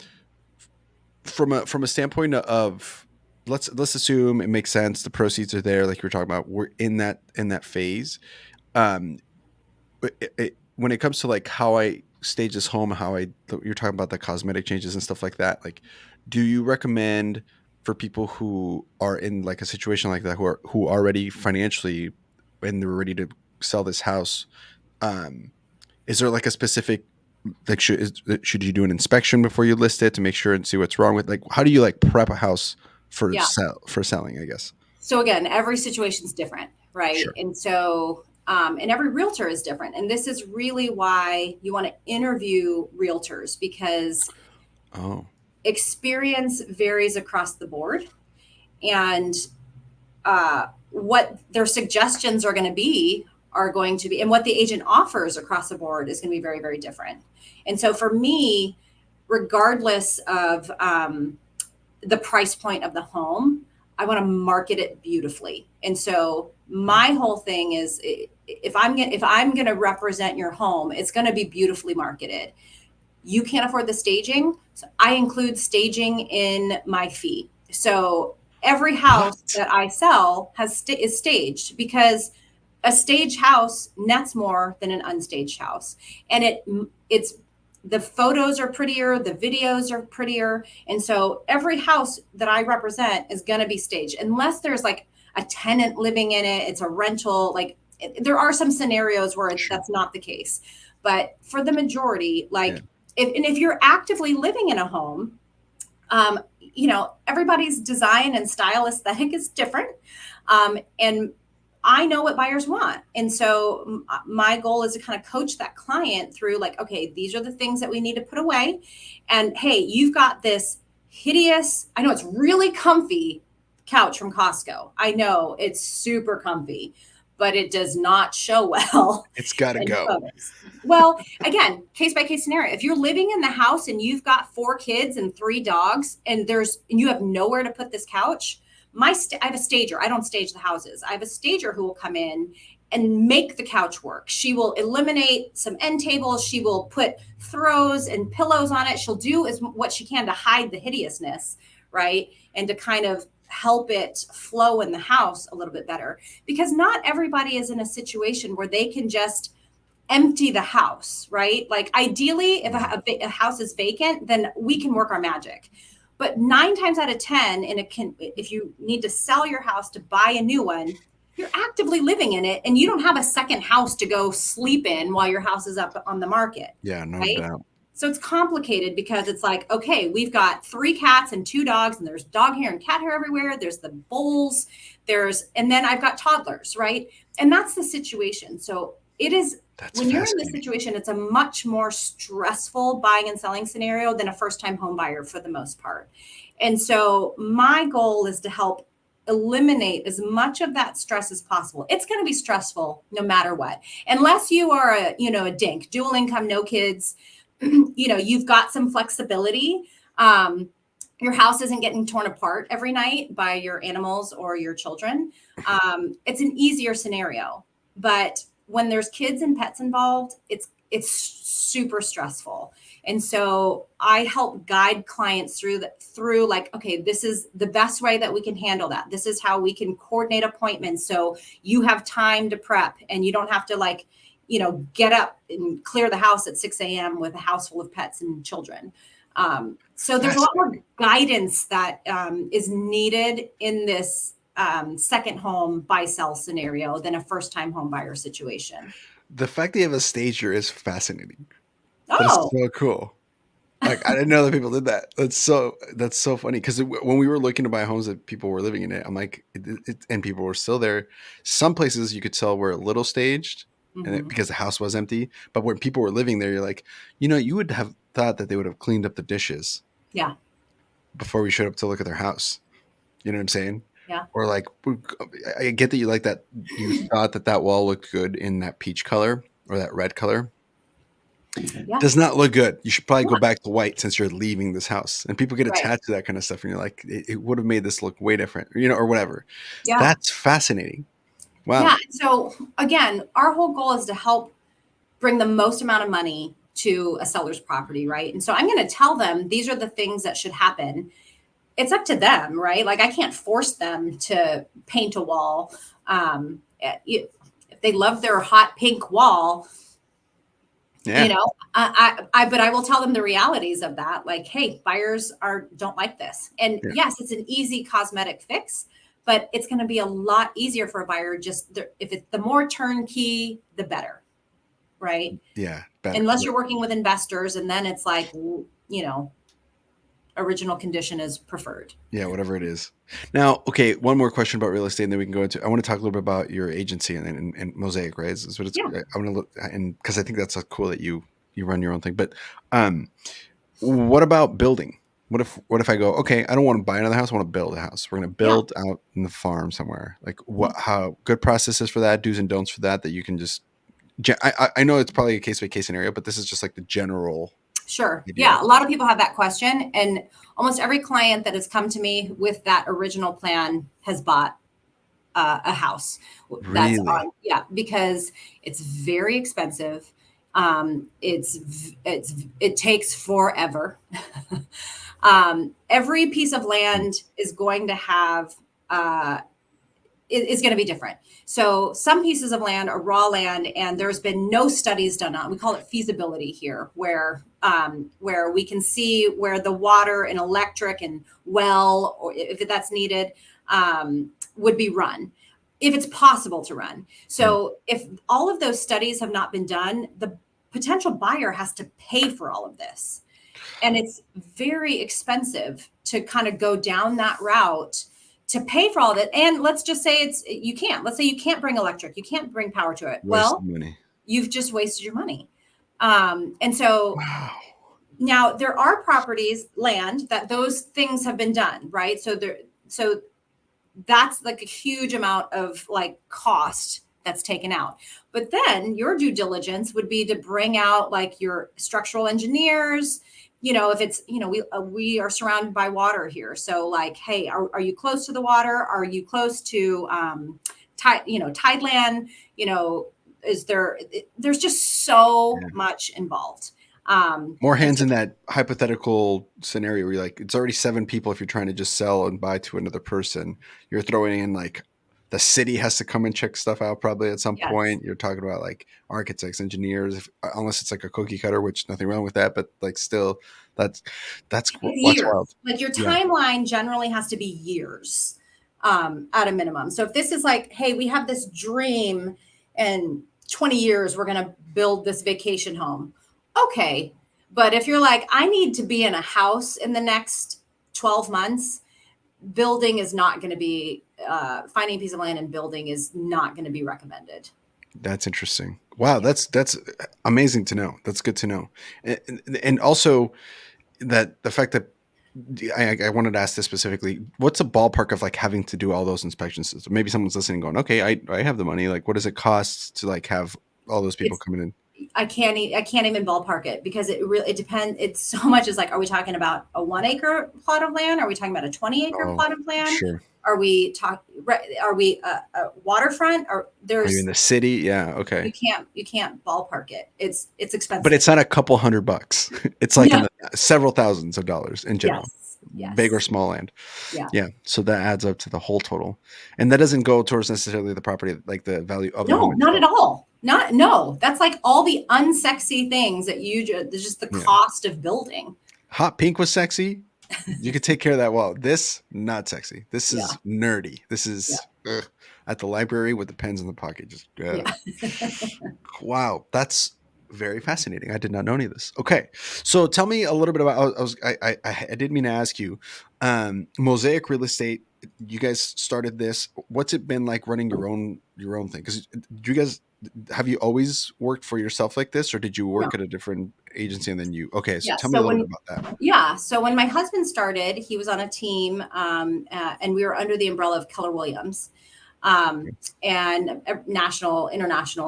from a standpoint of, let's assume it makes sense. The proceeds are there, like you were talking about. We're in that phase. Um, when it comes to like how I stage this home, you're talking about the cosmetic changes and stuff like that. Like, do you recommend for people who are in like a situation like that, who are already financially and they're ready to sell this house? Is there like a specific, like, should you do an inspection before you list it to make sure and see what's wrong with, like, how do you like prep a house Yeah. for selling, I guess? So again, every situation is different, right? Sure. And so, and every realtor is different. And this is really why you want to interview realtors, because Oh, experience varies across the board. And what their suggestions are going to be, and what the agent offers across the board is going to be very, very different. And so for me, regardless of the price point of the home, I want to market it beautifully. And so my whole thing is, if I'm going to represent your home, it's going to be beautifully marketed. You can't afford the staging, so I include staging in my fee. So every house what? that I sell is staged, because a staged house nets more than an unstaged house, and it's the photos are prettier, the videos are prettier, and so every house that I represent is going to be staged, unless there's like a tenant living in it, it's a rental. Like there are some scenarios where Sure. that's not the case, but for the majority, Yeah. like if you're actively living in a home, Everybody's design and style aesthetic is different. And I know what buyers want. And so my goal is to kind of coach that client through like, okay, these are the things that we need to put away. And hey, you've got this hideous, I know it's really comfy couch from Costco. I know it's super comfy, but it does not show well It's got to in go. photos. Well, again, case by case scenario. If you're living in the house and you've got 4 kids and 3 dogs, and you have nowhere to put this couch, I have a stager. I don't stage the houses. I have a stager who will come in and make the couch work. She will eliminate some end tables. She will put throws and pillows on it. She'll do what she can to hide the hideousness, right? And to kind of help it flow in the house a little bit better, because not everybody is in a situation where they can just empty the house, right? Like ideally, if a house is vacant, then we can work our magic. But 9 times out of 10, if you need to sell your house to buy a new one, you're actively living in it and you don't have a second house to go sleep in while your house is up on the market, Yeah, no right? doubt. So it's complicated because it's like, okay, we've got 3 cats and 2 dogs, and there's dog hair and cat hair everywhere. There's the bowls, and then I've got toddlers, right? And that's the situation. So it is, That's when you're in this fascinating. situation, it's a much more stressful buying and selling scenario than a first-time home buyer for the most part. And so my goal is to help eliminate as much of that stress as possible. It's going to be stressful no matter what, unless you are a dink, dual income, no kids. You've got some flexibility. Your house isn't getting torn apart every night by your animals or your children. It's an easier scenario. But when there's kids and pets involved, it's super stressful. And so I help guide clients through like, okay, this is the best way that we can handle that. This is how we can coordinate appointments so you have time to prep and you don't have to get up and clear the house at 6 a.m. with a house full of pets and children. So there's a lot more guidance that is needed in this second home buy sell scenario than a first time home buyer situation. The fact that you have a stager is fascinating. That is Oh, so cool. Like I didn't know that people did that. That's so funny because when we were looking to buy homes that people were living in it, I'm like, and people were still there. Some places you could tell were a little staged, mhm. because the house was empty. But when people were living there, you're like, you would have thought that they would have cleaned up the dishes Yeah, before we showed up to look at their house. You know what I'm saying? yeah, Or like, I get that you like that. You thought that wall looked good in that peach color or that red color. yeah, Does not look good. You should probably yeah, go back to white since you're leaving this house. And people get right. attached to that kind of stuff, and you're like, it would have made this look way different, or whatever. Yeah, That's fascinating. Wow. yeah. So again, our whole goal is to help bring the most amount of money to a seller's property, right? And so I'm going to tell them these are the things that should happen. It's up to them, right? Like I can't force them to paint a wall. If they love their hot pink wall, Yeah. but I will tell them the realities of that. Like, hey, buyers don't like this. And Yeah. yes, it's an easy cosmetic fix, but it's going to be a lot easier for a buyer. If it's the more turnkey, the better, right? Yeah. Better. Unless Right. you're working with investors, and then it's like, original condition is preferred. Yeah. Whatever it is. Now, okay. One more question about real estate, and then we can go into. I want to talk a little bit about your agency and Mosaic, right? Is what it's. Yeah, I want to look, and because I think that's so cool that you run your own thing. But what about building? What if I go, okay, I don't want to buy another house, I want to build a house. We're going to yeah. build out in the farm somewhere. Like how good processes for that, do's and don'ts for that you can just I know it's probably a case by case scenario, but this is just like the general Sure. idea. Yeah. A lot of people have that question. And almost every client that has come to me with that original plan has bought a house that's Really? yeah, because it's very expensive. It takes forever. Every piece of land is going to have, is going to be different. So some pieces of land are raw land, and there's been no studies done on. We call it feasibility here, where we can see where the water and electric and well, or if that's needed, would be run, if it's possible to run. Mm. So if all of those studies have not been done, the potential buyer has to pay for all of this. And it's very expensive to kind of go down that route to pay for all of it. And let's just say let's say you can't bring electric, you can't bring power to it. Waste of Well, money. you've just wasted your money. And so Wow. now there are properties, land, that those things have been done, right? So that's like a huge amount of like cost that's taken out. But then your due diligence would be to bring out like your structural engineers. If it's, we are surrounded by water here. So like, hey, are you close to the water? Are you close to tideland? There's just so Yeah. much involved. More And hands so in that hypothetical scenario where you're like, it's already 7 people. If you're trying to just sell and buy to another person, you're throwing in like the city has to come and check stuff out probably at some yes, point. You're talking about like architects, engineers, unless it's like a cookie cutter, which nothing wrong with that, but like still, that's that's it's what's years. wild. Like your Yeah. timeline generally has to be years at a minimum. So if this is like, hey, we have this dream and 20 years, we're going to build this vacation home. Okay. But if you're like, I need to be in a house in the next 12 months, building is not going to be, finding a piece of land and building is not going to be recommended. That's interesting. Wow, Yeah. that's amazing to know. That's good to know. And also that the fact that I wanted to ask this specifically. What's a ballpark of like having to do all those inspections? So maybe someone's listening, going, "Okay, I have the money. Like, what does it cost to like have all those people It's coming in?" I can't even ballpark it because it depends. It's so much is like, are we talking about a 1 acre plot of land? Are we talking about a 20 acre Oh, plot of land? sure. Are we a waterfront? Or Are you in there's the city? Yeah. Okay. you can't ballpark it. It's But expensive. it's not a couple $100. It's like in No. the several thousands of dollars in general, Yes. big or Yes. small land. Yeah. Yeah. So that adds up to the whole total, and that doesn't go towards necessarily the property, like the value of the home No, not at itself. all. Not no. That's like all the unsexy things that there's just the Yeah. cost of building. Hot pink was sexy. You could take care of that well. This not sexy. This Yeah. is nerdy. This Yeah. is at the library with the pens in the pocket. Just Yeah. wow, that's very fascinating. I did not know any of this. Okay, so tell me a little bit about. I didn't mean to ask you. Mosaic Real Estate. You guys started this. What's it been like running your own thing? Because you guys have you always worked for yourself like this, or did you No. work at a different agency and then you? Okay, so Yeah. tell me a little bit about that. So when my husband started, he was on a team, and we were under the umbrella of Keller Williams, um, and a international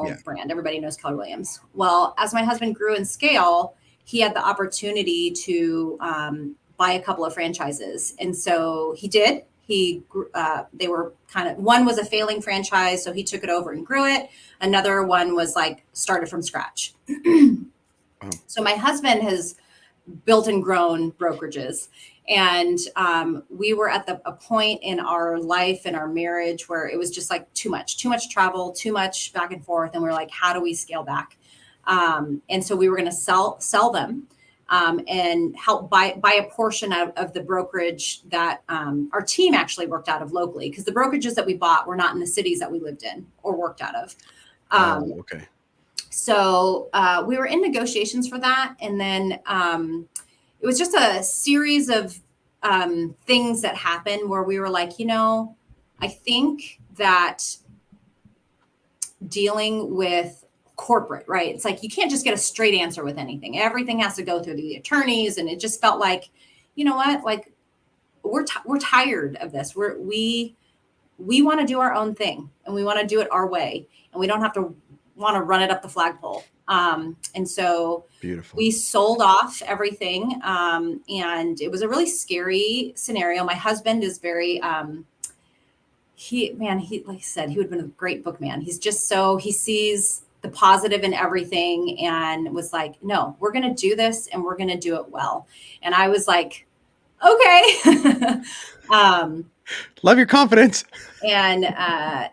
Yeah. brand. Everybody knows Keller Williams. Well, as my husband grew in scale, he had the opportunity to buy a couple of franchises, and so he did. They were kind of, one was a failing franchise, so he took it over and grew it. Another one was like started from scratch. Oh, So my husband has built and grown brokerages. And we were at a point in our life and our marriage where it was just like too much travel, too much back and forth. And we are like, how do we scale back? And so we were going to sell them, and help buy a portion of the brokerage that our team actually worked out of locally, because the brokerages that we bought were not in the cities that we lived in or worked out of. Um, okay. so we were in negotiations for that. And then it was just a series of things that happened where we were like, I think that dealing with corporate, right? It's like you can't just get a straight answer with anything. Everything has to go through the attorneys. And it just felt like, you know what? Like we're tired of this. We want to do our own thing, and we want to do it our way, and we don't have to want to run it up the flagpole. And so Beautiful. we sold off everything. And it was a really scary scenario. My husband is very, he, like I said, he would have been a great bookman. He sees the positive in everything, and was like, no, we're going to do this and we're going to do it well. And I was like, okay. Love your confidence. And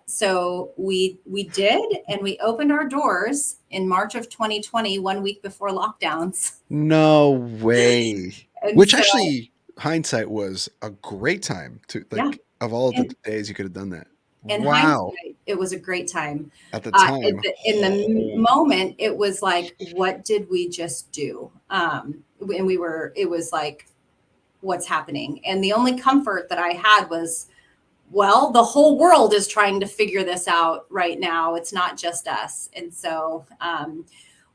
so we did, and we opened our doors in March of 2020, 1 week before lockdowns. No way. And Which so, actually, hindsight was a great time to yeah, like of all the and days you could have done that. in Wow. hindsight, It was a great time. At the time. In the Oh, moment, it was like, what did we just do? And it was like, what's happening? And the only comfort that I had was, well, the whole world is trying to figure this out right now. It's not just us. And so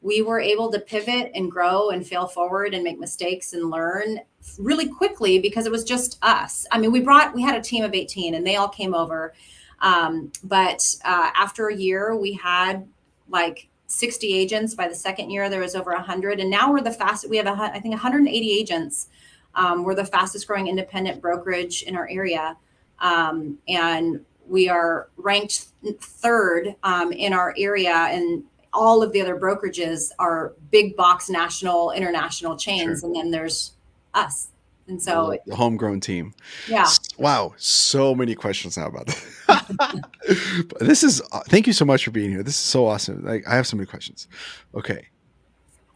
we were able to pivot and grow and fail forward and make mistakes and learn really quickly because it was just us. I mean, we had a team of 18 and they all came over. But after a year, we had like 60 agents. By the second year, there was over 100. And now we're the fastest. We have, I think, 180 agents. We're the fastest growing independent brokerage in our area. And we are ranked third in our area, and all of the other brokerages are big box national, international sure. chains. And then there's us. And so, The homegrown team. yeah, Wow, so many questions now about that. But this is thank you so much for being here. This is so awesome. Like I have so many questions. Okay,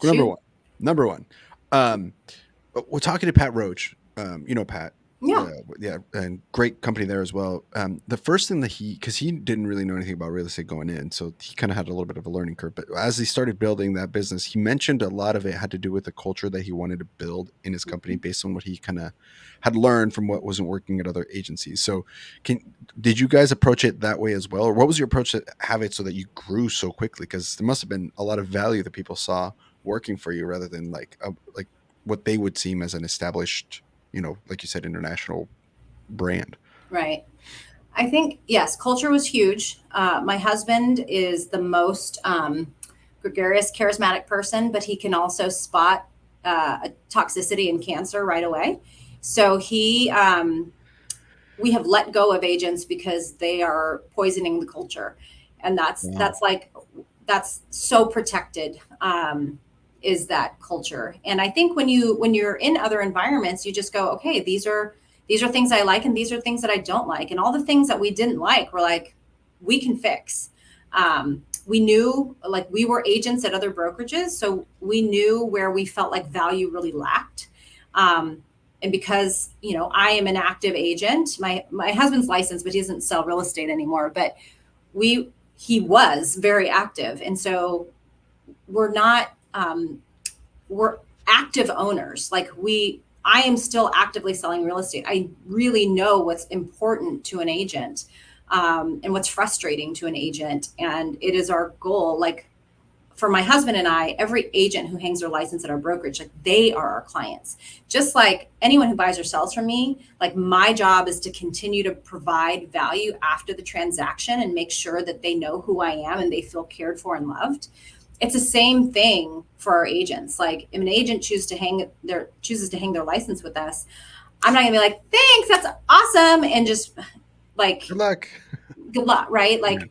number shoot. one. Number one. Um, we're talking to Pat Roach. You know Pat. Yeah. Yeah, and great company there as well. The first thing that because he didn't really know anything about real estate going in, so he kind of had a little bit of a learning curve. But as he started building that business, he mentioned a lot of it had to do with the culture that he wanted to build in his company based on what he kind of had learned from what wasn't working at other agencies. So, did you guys approach it that way as well, or what was your approach to have it so that you grew so quickly? Because there must have been a lot of value that people saw working for you rather than like what they would seem as an established, like you said, international brand. Right. I think, yes, culture was huge. My husband is the most gregarious, charismatic person, but he can also spot toxicity and cancer right away. So we have let go of agents because they are poisoning the culture, and Wow. that's so protected. Is that culture? And I think when you're in other environments, you just go, okay, these are things I like, and these are things that I don't like, and all the things that we didn't like, we're like, we can fix. We knew, like, we were agents at other brokerages, so we knew where we felt like value really lacked. And because I am an active agent, my husband's licensed, but he doesn't sell real estate anymore. But he was very active, and so we're not we're active owners. Like I am still actively selling real estate. I really know what's important to an agent, and what's frustrating to an agent, and it is our goal. Like, for my husband and I, every agent who hangs their license at our brokerage, like, they are our clients. Just like anyone who buys or sells from me, like, my job is to continue to provide value after the transaction and make sure that they know who I am and they feel cared for and loved. It's the same thing for our agents. Like, if an agent chooses to hang their license with us, I'm not gonna be like, thanks, that's awesome, and just like, Good luck. good luck, right? Yeah. Like,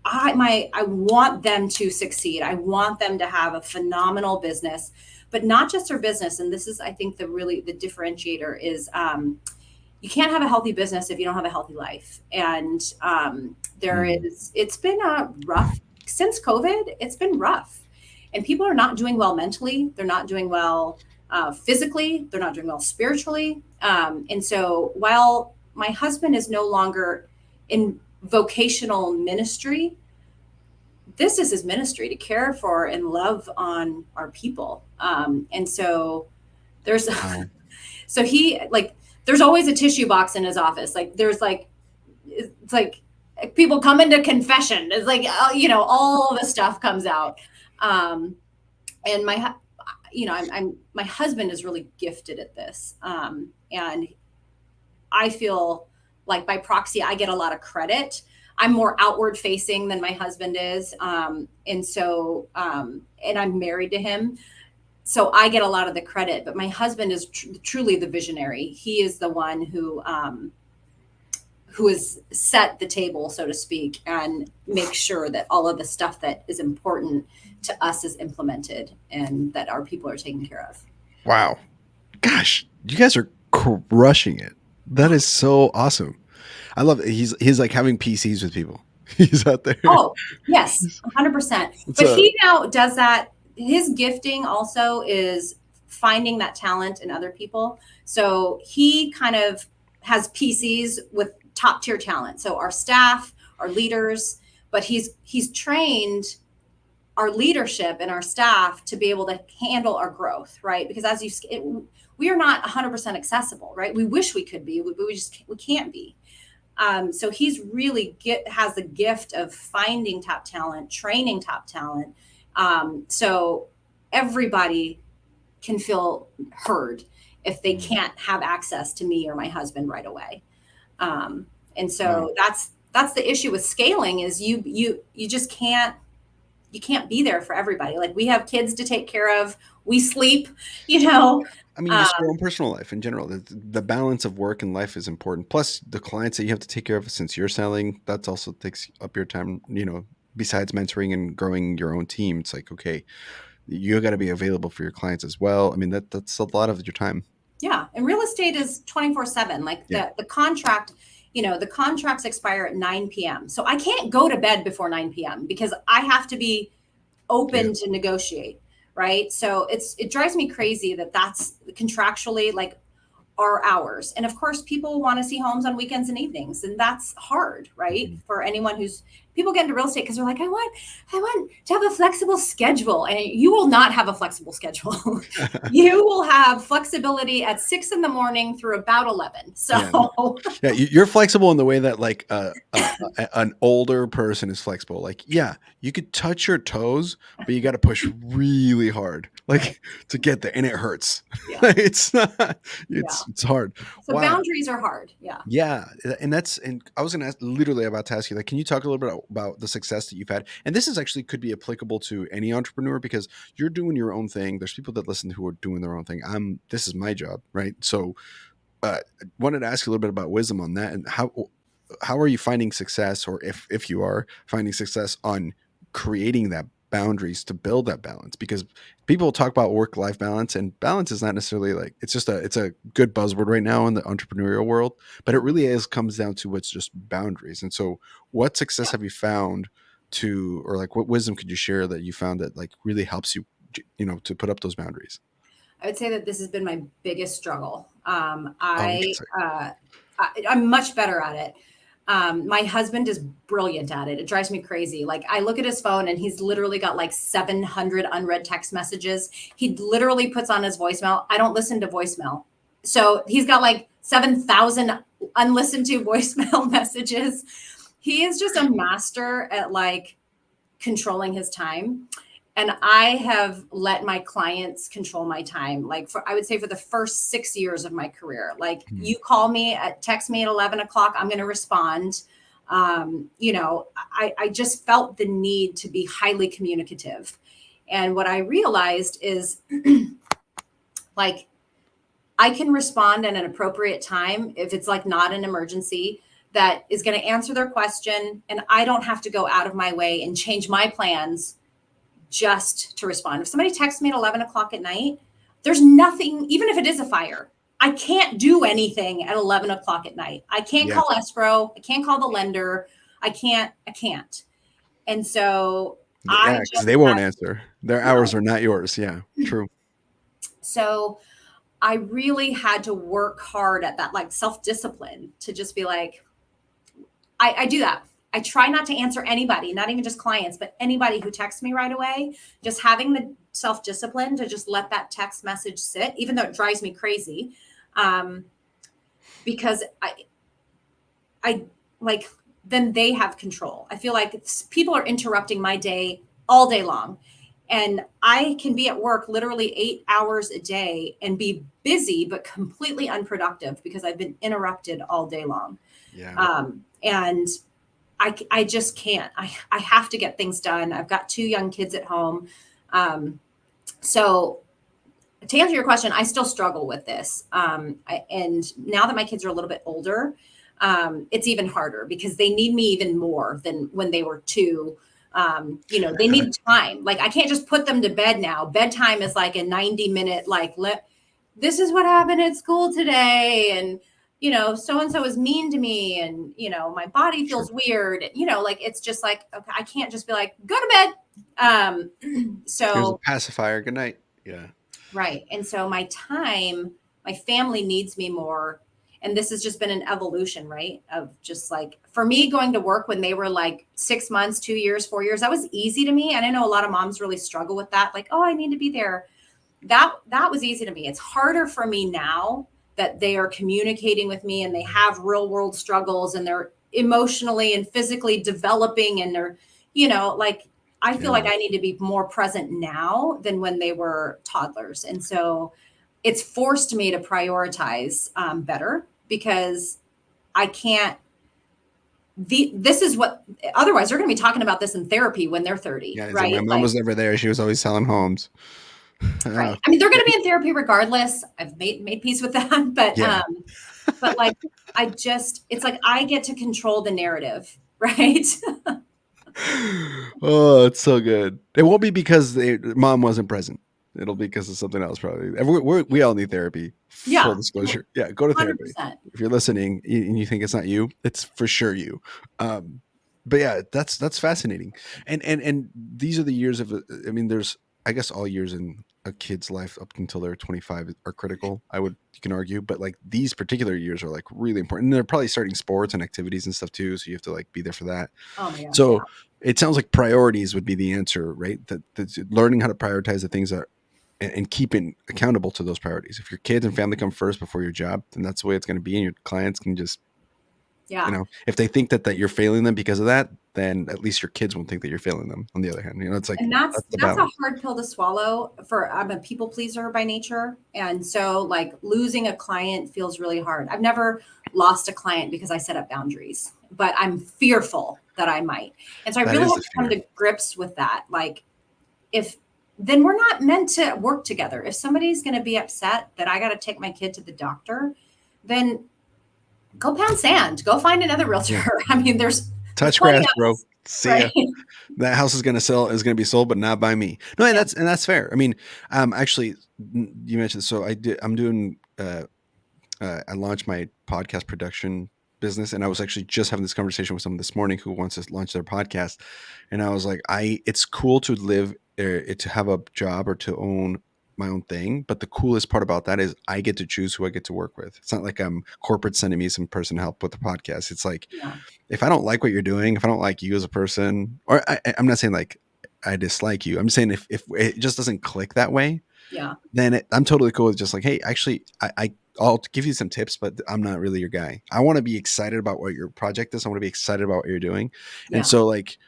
I want them to succeed. I want them to have a phenomenal business, but not just their business. And this is, I think, the differentiator is, you can't have a healthy business if you don't have a healthy life. And it's been a rough since COVID. It's been rough, and people are not doing well mentally. They're not doing well physically. They're not doing well spiritually. And so, while my husband is no longer in vocational ministry, this is his ministry, to care for and love on our people. And so there's Wow. so he, like, there's always a tissue box in his office. Like, it's like people come into confession. It's like, all the stuff comes out. And my husband is really gifted at this. And I feel like, by proxy, I get a lot of credit. I'm more outward facing than my husband is. And so, and I'm married to him. So I get a lot of the credit, but my husband is truly the visionary. He is the one who has set the table, so to speak, and make sure that all of the stuff that is important to us is implemented and that our people are taken care of. Wow. Gosh, you guys are crushing it. That is so awesome. I love it. He's like having PCs with people. He's out there. Oh, yes, 100%. It's But a he now does that. His gifting also is finding that talent in other people. So he kind of has PCs with top tier talent. So our staff, our leaders, but he's trained our leadership and our staff to be able to handle our growth, right? Because we are not 100% accessible, right? We wish we could be, we can't be. So he's really has the gift of finding top talent, training top talent. So everybody can feel heard if they Mm. can't have access to me or my husband right away. And Wow. so that's the issue with scaling is you just can't be there for everybody. Like we have kids to take care of, we sleep, you know. I mean, Um, just your own personal life in general. The balance of work and life is important. Plus, the clients that you have to take care of since you're selling, that also takes up your time. Besides mentoring and growing your own team, it's like, okay, you got to be available for your clients as well. I mean, that's a lot of your time. yeah, and real estate is 24/7. Like Yeah. the contract, the contracts expire at 9 p.m. So I can't go to bed before 9 p.m. because I have to be Yeah. open to negotiate, right? So it drives me crazy that that's contractually like our hours. And of course, people want to see homes on weekends and evenings, and that's hard, right? Mhm. For anyone who's people get into real estate because they're like, I want to have a flexible schedule, and you will not have a flexible schedule. You will have flexibility at 6 in the morning through about 11. Yeah. So Yeah, you're flexible in the way that like an older person is flexible. Like, yeah, you could touch your toes, but you got to push really hard, right, like to get there, and it hurts. yeah, It's not. yeah. It's hard. So Wow. boundaries are hard. Yeah. Yeah, and I was gonna ask, literally about to ask you, like, can you talk a little bit about the success that you've had? And this is actually could be applicable to any entrepreneur because you're doing your own thing. There's people that listen who are doing their own thing. This is my job, right? So wanted to ask you a little bit about wisdom on that and how are you finding success, or if you are finding success on creating that boundaries to build that balance, because people talk about work life balance, and balance is not necessarily like it's a good buzzword right now in the entrepreneurial world, but it really is comes down to what's just boundaries. And so what success Yeah. have you found or like what wisdom could you share that you found that like really helps you to put up those boundaries? I would say that this has been my biggest struggle. Oh, we can say. I'm much better at it. My husband is brilliant at it. It drives me crazy. Like I look at his phone and he's literally got like 700 unread text messages. He literally puts on his voicemail. I don't listen to voicemail. So he's got like 7,000 unlistened to voicemail messages. He is just a master at like controlling his time, and I have let my clients control my time. Like I would say for the first 6 years of my career, like Mhm. you call me text me at 11 o'clock, I'm going to respond. I just felt the need to be highly communicative. And what I realized is like, I can respond at an appropriate time if it's like not an emergency that is going to answer their question. And I don't have to go out of my way and change my plans just to respond. If somebody texts me at 11 o'clock at night, there's nothing, even if it is a fire, I can't do anything at 11 o'clock at night. I can't Yeah. call escrow. I can't call the lender. I can't. And so Yeah, I because just they won't had, answer. Their hours no. are not yours. Yeah, true. So I really had to work hard at that, like self discipline to just be like, I do that. I try not to answer anybody, not even just clients, but anybody who texts me right away. Just having the self discipline to just let that text message sit, even though it drives me crazy, um, because I like then they have control. I feel like people are interrupting my day all day long. And I can be at work literally 8 hours a day and be busy, but completely unproductive because I've been interrupted all day long. Yeah. And I just can't. I have to get things done. I've got two young kids at home. So to answer your question, I still struggle with this. And now that my kids are a little bit older, it's even harder because they need me even more than when they were two. They need time. Like I can't just put them to bed now. Bedtime is like a 90-minute, like, this is what happened at school today. And, so and so is mean to me. And, my body Sure. feels weird. Like, it's just like, okay, I can't just be like, go to bed. Here's a So pacifier. Good night. Yeah. right. And so my family needs me more. And this has just been an evolution, right? Of just like, for me, going to work when they were like 6 months, 2 years, 4 years, that was easy to me. And I know a lot of moms really struggle with that. Like, oh, I need to be there. That was easy to me. It's harder for me now that they are communicating with me and they have real world struggles and they're emotionally and physically developing and they're, like, I feel Yeah. like I need to be more present now than when they were toddlers. And so it's forced me to prioritize better because I can't. This is what, otherwise they're going to be talking about this in therapy when they're 30, Yeah. It's like my right? mom Like, was never there. She was always selling homes. right. Oh, I mean, they're going to be in therapy regardless. I've made peace with that, yeah. but like, it's like I get to control the narrative, right? Oh, it's so good. It won't be because mom wasn't present. It'll be because of something else, probably. We all need therapy. Full Yeah, disclosure. Yeah, go to therapy. 100%. If you're listening and you think it's not you, it's for sure you. Um, but yeah, that's fascinating. And these are the years of. I mean, there's I guess all years in a kid's life up until they're 25 are critical. You can argue, but like these particular years are like really important. And they're probably starting sports and activities and stuff too, so you have to like be there for that. Oh my gosh, yeah. So it sounds like priorities would be the answer, right? That's learning how to prioritize the things that and keeping accountable to those priorities. If your kids and family come first before your job, then that's the way it's going to be. And your clients can just, Yeah. if they think that you're failing them because of that, then at least your kids won't think that you're failing them. On the other hand, it's like And that's that's the that's a balance. hard pill to swallow. I'm a people pleaser by nature, and so like losing a client feels really hard. I've never lost a client because I set up boundaries, but I'm fearful that I might. And so I That really is have the to come fear. to grips with that. Like, if then we're not meant to work together. If somebody's going to be upset that I got to take my kid to the doctor, then go pound sand, go find another Yeah. realtor. I mean, there's Touch plenty grass, of bro. us, See ya. right? That house is going to be sold, but not by me. No, and Yeah. that's fair. I mean, actually, you mentioned, so I'm doing, I launched my podcast production business, and I was actually just having this conversation with someone this morning who wants to launch their podcast. And I was like, it's cool to live, to have a job or to own my own thing. But the coolest part about that is I get to choose who I get to work with. It's not like I'm corporate sending me some person to help with the podcast. It's like, Yeah. if I don't like what you're doing, if I don't like you as a person, or I'm not saying like I dislike you. I'm saying if it just doesn't click that way, Yeah. then I'm totally cool with just like, hey, actually, I'll give you some tips, but I'm not really your guy. I want to be excited about what your project is. I want to be excited about what you're doing. And Yeah. so like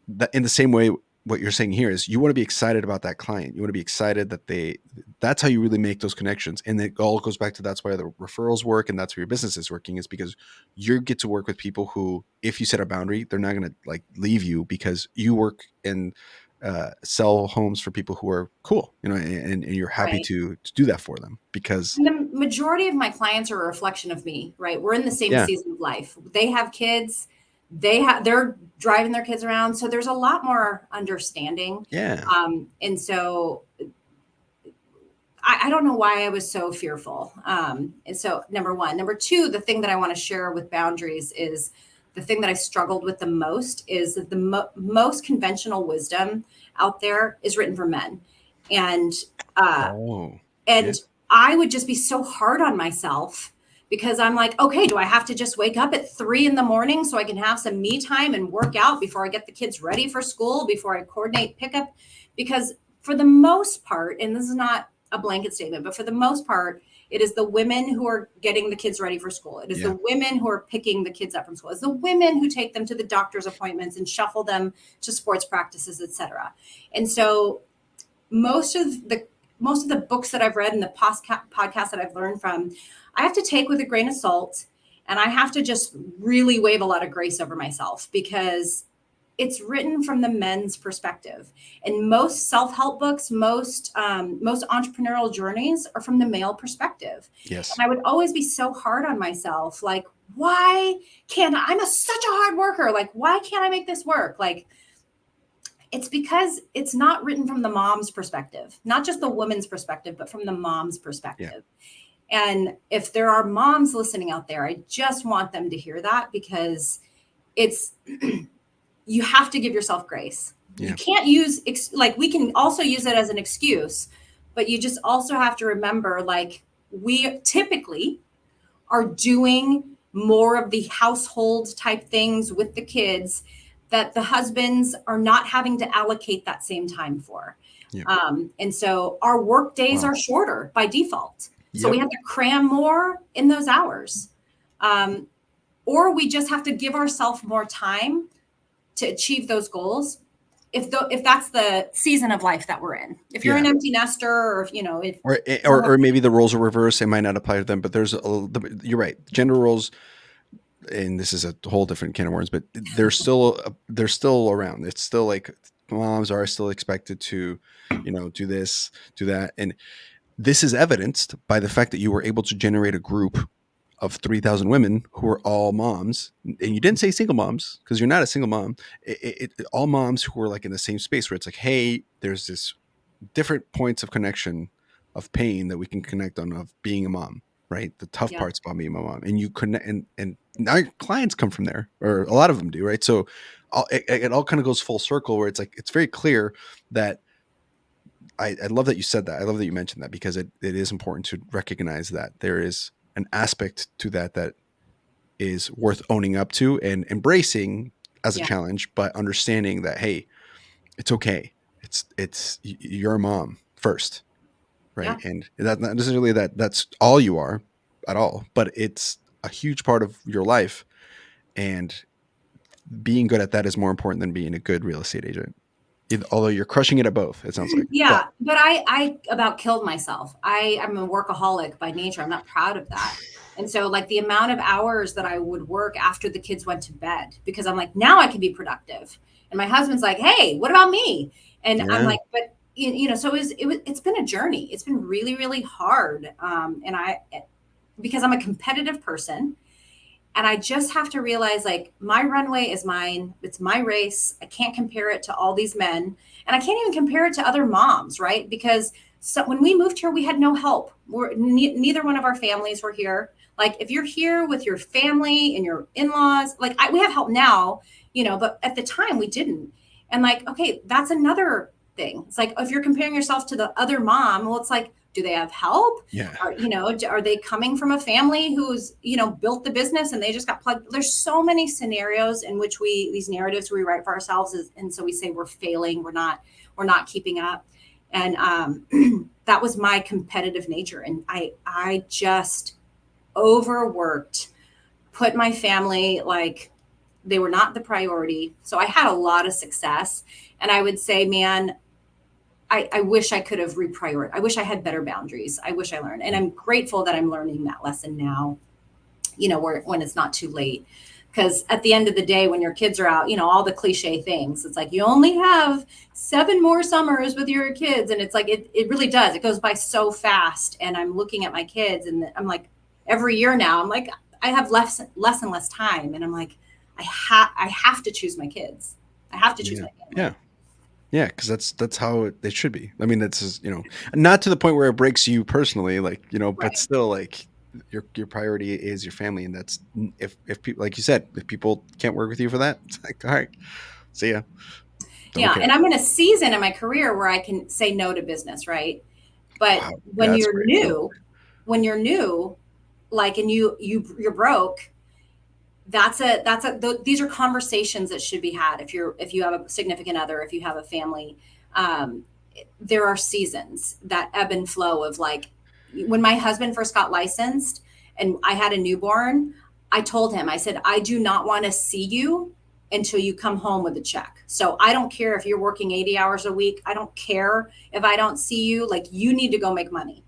that in the same way, what you're saying here is you want to be excited about that client. You want to be excited that that's how you really make those connections. And it all goes back to that's why the referrals work and that's where your business is working, is because you get to work with people who, if you set a boundary, they're not going to like leave you because you work and sell homes for people who are cool, and you're happy Right. to do that for them because And the majority of my clients are a reflection of me, right? We're in the same yeah, season of life. They have kids, they're driving their kids around. So there's a lot more understanding. yeah. And so I don't know why I was so fearful. And so number one, number two, the thing that I want to share with boundaries is the thing that I struggled with the most is that the most conventional wisdom out there is written for men. And, uh, Oh, yeah. And I would just be so hard on myself because I'm like, okay, do I have to just wake up at 3 in the morning so I can have some me time and work out before I get the kids ready for school, before I coordinate pickup? Because for the most part, and this is not a blanket statement, but for the most part, it is the women who are getting the kids ready for school. It is Yeah. the women who are picking the kids up from school. It's the women who take them to the doctor's appointments and shuffle them to sports practices, etc. And so most of the most of the books that I've read and the podcasts that I've learned from, I have to take with a grain of salt, and I have to just really wave a lot of grace over myself because it's written from the men's perspective. And most self-help books, most entrepreneurial journeys are from the male perspective. Yes. And I would always be so hard on myself, like, why can't I'm such a hard worker? Like, why can't I make this work? Like, it's because it's not written from the mom's perspective, not just the woman's perspective, but from the mom's Yeah. perspective. And if there are moms listening out there, I just want them to hear that because it's, you have to give yourself grace. You Yeah. can't use, like, we can also use it as an excuse, but you just also have to remember, like, we typically are doing more of the household type things with the kids that the husbands are not having to allocate that same time for. Yeah. And so our work days Wow. are shorter by default. So we Yep. have to cram more in those hours. Or we just have to give ourselves more time to achieve those goals. If that's the season of life that we're in, if you're Yeah. an empty nester, or if Or maybe the roles are reversed. They might not apply to them, but you're right. Gender roles, and this is a whole different can of worms, but they're still around. It's still like moms are still expected to, do this, do that. And this is evidenced by the fact that you were able to generate a group of 3,000 women who are all moms. And you didn't say single moms because you're not a single mom. All moms who are like in the same space where it's like, hey, there's this different points of connection of pain that we can connect on of being a mom, right? The tough yeah, parts about being a mom, and you connect, and now your clients come from there, or a lot of them do, right? So it all kind of goes full circle where it's like it's very clear that I love that you said that. I love that you mentioned that because it is important to recognize that there is an aspect to that that is worth owning up to and embracing as a yeah, challenge, but understanding that hey, it's okay. You're a mom first, right? yeah. And that not necessarily that's all you are at all, but it's a huge part of your life. And being good at that is more important than being a good real estate agent. Although you're crushing it at both, it sounds like. But Yeah, but I about killed myself. I'm a workaholic by nature. I'm not proud of that. And so like the amount of hours that I would work after the kids went to bed because I'm like, now I can be productive. And my husband's like, "Hey, what about me?" And I'm yeah, like, but so it's been a journey. It's been really, really hard. And because I'm a competitive person, and I just have to realize like my runway is mine. It's my race. I can't compare it to all these men. And I can't even compare it to other moms, right? Because when we moved here, we had no help. Neither one of our families were here. Like if you're here with your family and your in-laws, like we have help now, but at the time we didn't. And like, okay, that's another thing. It's like if you're comparing yourself to the other mom, well, it's like, do they have help? yeah, Are they coming from a family who's built the business and they just got plugged? There's so many scenarios in which these narratives we write for ourselves and so we say we're failing, we're not keeping up. And that was my competitive nature, and I just overworked, put my family, like, they were not the priority. So I had a lot of success, and I would say, man, I wish I could have reprioritized. I wish I had better boundaries. I wish I learned. And I'm grateful that I'm learning that lesson now, when it's not too late. Because at the end of the day, when your kids are out, all the cliche things, it's like you only have 7 more summers with your kids. And it's like, it really does. It goes by so fast. And I'm looking at my kids and I'm like, every year now, I'm like, I have less and less time. And I'm like, I have to choose my kids. I have to choose yeah, my family. yeah. Yeah, because that's how it should be. I mean, that's just, not to the point where it breaks you personally, like but Right. still, like your priority is your family, and that's if people, like you said, if people can't work with you for that, it's like all right, see ya, don't Yeah, care. and I'm in a season in my career where I can say no to business, right? But Wow, yeah, that's great. Don't when you're new, like, and you're broke, these are conversations that should be had if you have a significant other, if you have a family. Um, there are seasons that ebb and flow of like when my husband first got licensed and I had a newborn, I told him, I said, I do not want to see you until you come home with a check. So I don't care if you're working 80 hours a week. I don't care if I don't see you. Like, you need to go make money.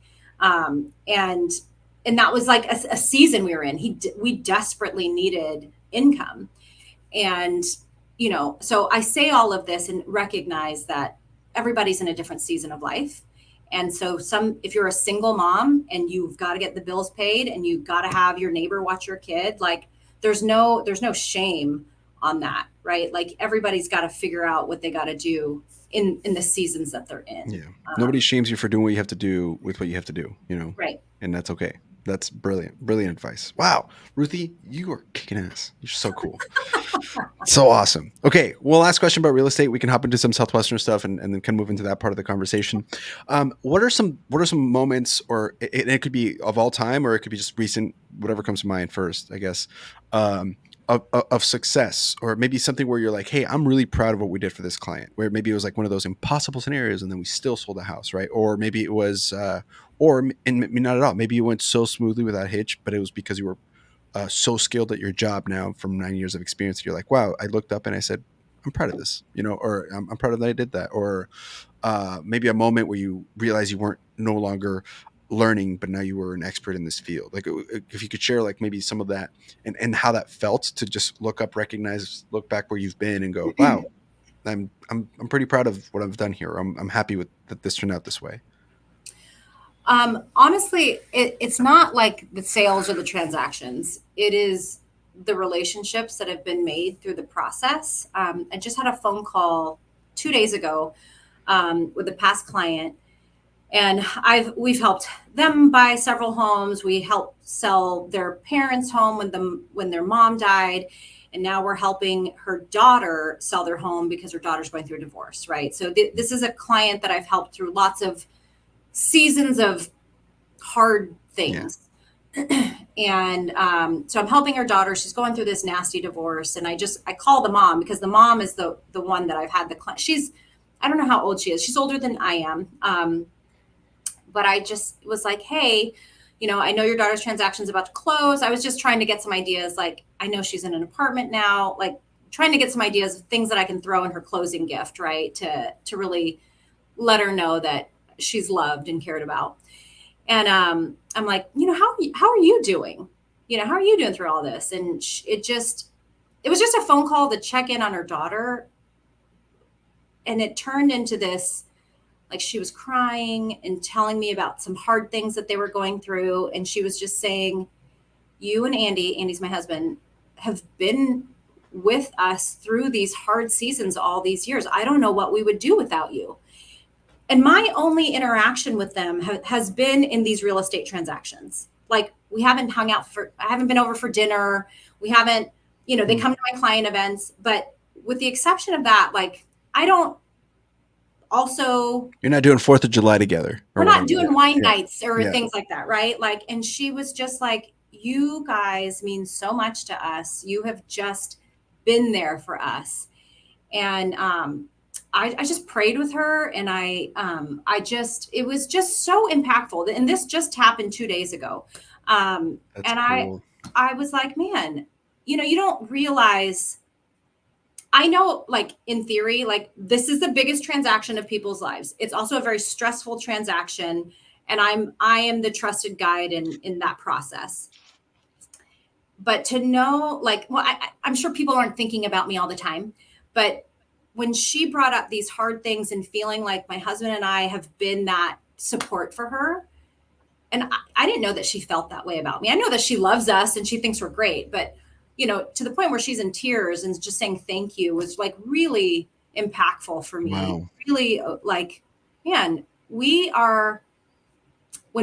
And that was like a season we were in. We desperately needed income. And, so I say all of this and recognize that everybody's in a different season of life. And so if you're a single mom and you've got to get the bills paid and you've got to have your neighbor watch your kid, like there's no shame on that, right? Like everybody's got to figure out what they got to do in the seasons that they're in. yeah. Nobody shames you for doing what you have to do with what you have to do, Right. and that's okay. That's brilliant. Brilliant advice. Wow. Ruthie, you are kicking ass. You're so cool. So awesome. Okay. Well, last question about real estate. We can hop into some Southwestern stuff and then kind of move into that part of the conversation. What are some moments, or it could be of all time, or it could be just recent, whatever comes to mind first, I guess, um, of success, or maybe something where you're like, hey, I'm really proud of what we did for this client, where maybe it was like one of those impossible scenarios and then we still sold the house, right? Or maybe it was, and maybe not at all. Maybe it went so smoothly without hitch, but it was because you were so skilled at your job now from 9 years of experience. You're like, wow, I looked up and I said, I'm proud of this, or I'm proud of that I did that. Or maybe a moment where you realize you weren't no longer learning, but now you were an expert in this field. Like if you could share like maybe some of that and how that felt to just look up, recognize, look back where you've been and go, wow, I'm pretty proud of what I've done here. I'm happy with that this turned out this way. Honestly, it's not like the sales or the transactions. It is the relationships that have been made through the process. I just had a phone call 2 days ago with a past client, and we've helped them buy several homes. We helped sell their parents' home when their mom died, and now we're helping her daughter sell their home because her daughter's going through a divorce. Right. So this is a client that I've helped through lots of seasons of hard Yeah. things. And so I'm helping her daughter. She's going through this nasty divorce, and I call the mom because the mom is the one that I've had the client. I don't know how old she is. She's older than I am. But I just was like, hey, I know your daughter's transaction is about to close. I was just trying to get some ideas. Like, I know she's in an apartment now. Like, trying to get some ideas of things that I can throw in her closing gift, right? To really let her know that she's loved and cared about. And I'm like, how are you doing? How are you doing through all this? And it was just a phone call to check in on her daughter. And it turned into this, like, she was crying and telling me about some hard things that they were going through. And she was just saying, you and Andy's my husband, have been with us through these hard seasons all these years. I don't know what we would do without you. And my only interaction with them has been in these real estate transactions. Like, we haven't I haven't been over for dinner. We haven't, they come to my client events, but with the exception of that, like, I don't also, You're not doing 4th of July together or we're not whatever. doing wine Yeah. nights or Yeah. things like that. Right. Like, and she was just like, you guys mean so much to us. You have just been there for us. And, I just prayed with her, and it was just so impactful. And this just happened 2 days ago. That's And cool. I was like, man, you don't realize, I know, like, in theory, like, this is the biggest transaction of people's lives. It's also a very stressful transaction. And I am the trusted guide in that process. But to know, like, well, I'm sure people aren't thinking about me all the time, but when she brought up these hard things and feeling like my husband and I have been that support for her, and I didn't know that she felt that way about me. I know that she loves us and she thinks we're great, but to the point where she's in tears and just saying thank you was, like, really impactful for me. Wow. Really, like, man, when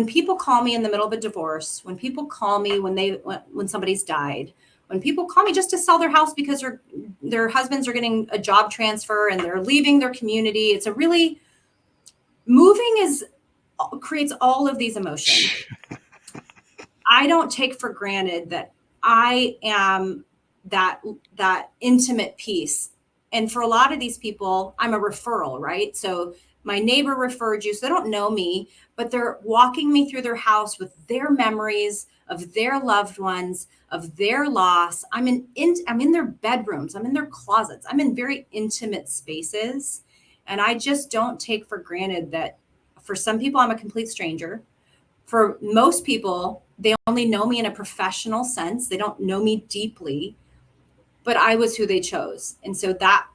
people call me in the middle of a divorce, when people call me when somebody's died, when people call me just to sell their house because their husbands are getting a job transfer and they're leaving their community, it's a really moving is creates all of these emotions. I don't take for granted that I am that intimate piece. And for a lot of these people, I'm a referral, right? So my neighbor referred you, so they don't know me, but they're walking me through their house with their memories of their loved ones, of their loss. I'm in their bedrooms, I'm in their closets, I'm in very intimate spaces. And I just don't take for granted that for some people, I'm a complete stranger. For most people, they only know me in a professional sense. They don't know me deeply, but I was who they chose. And so that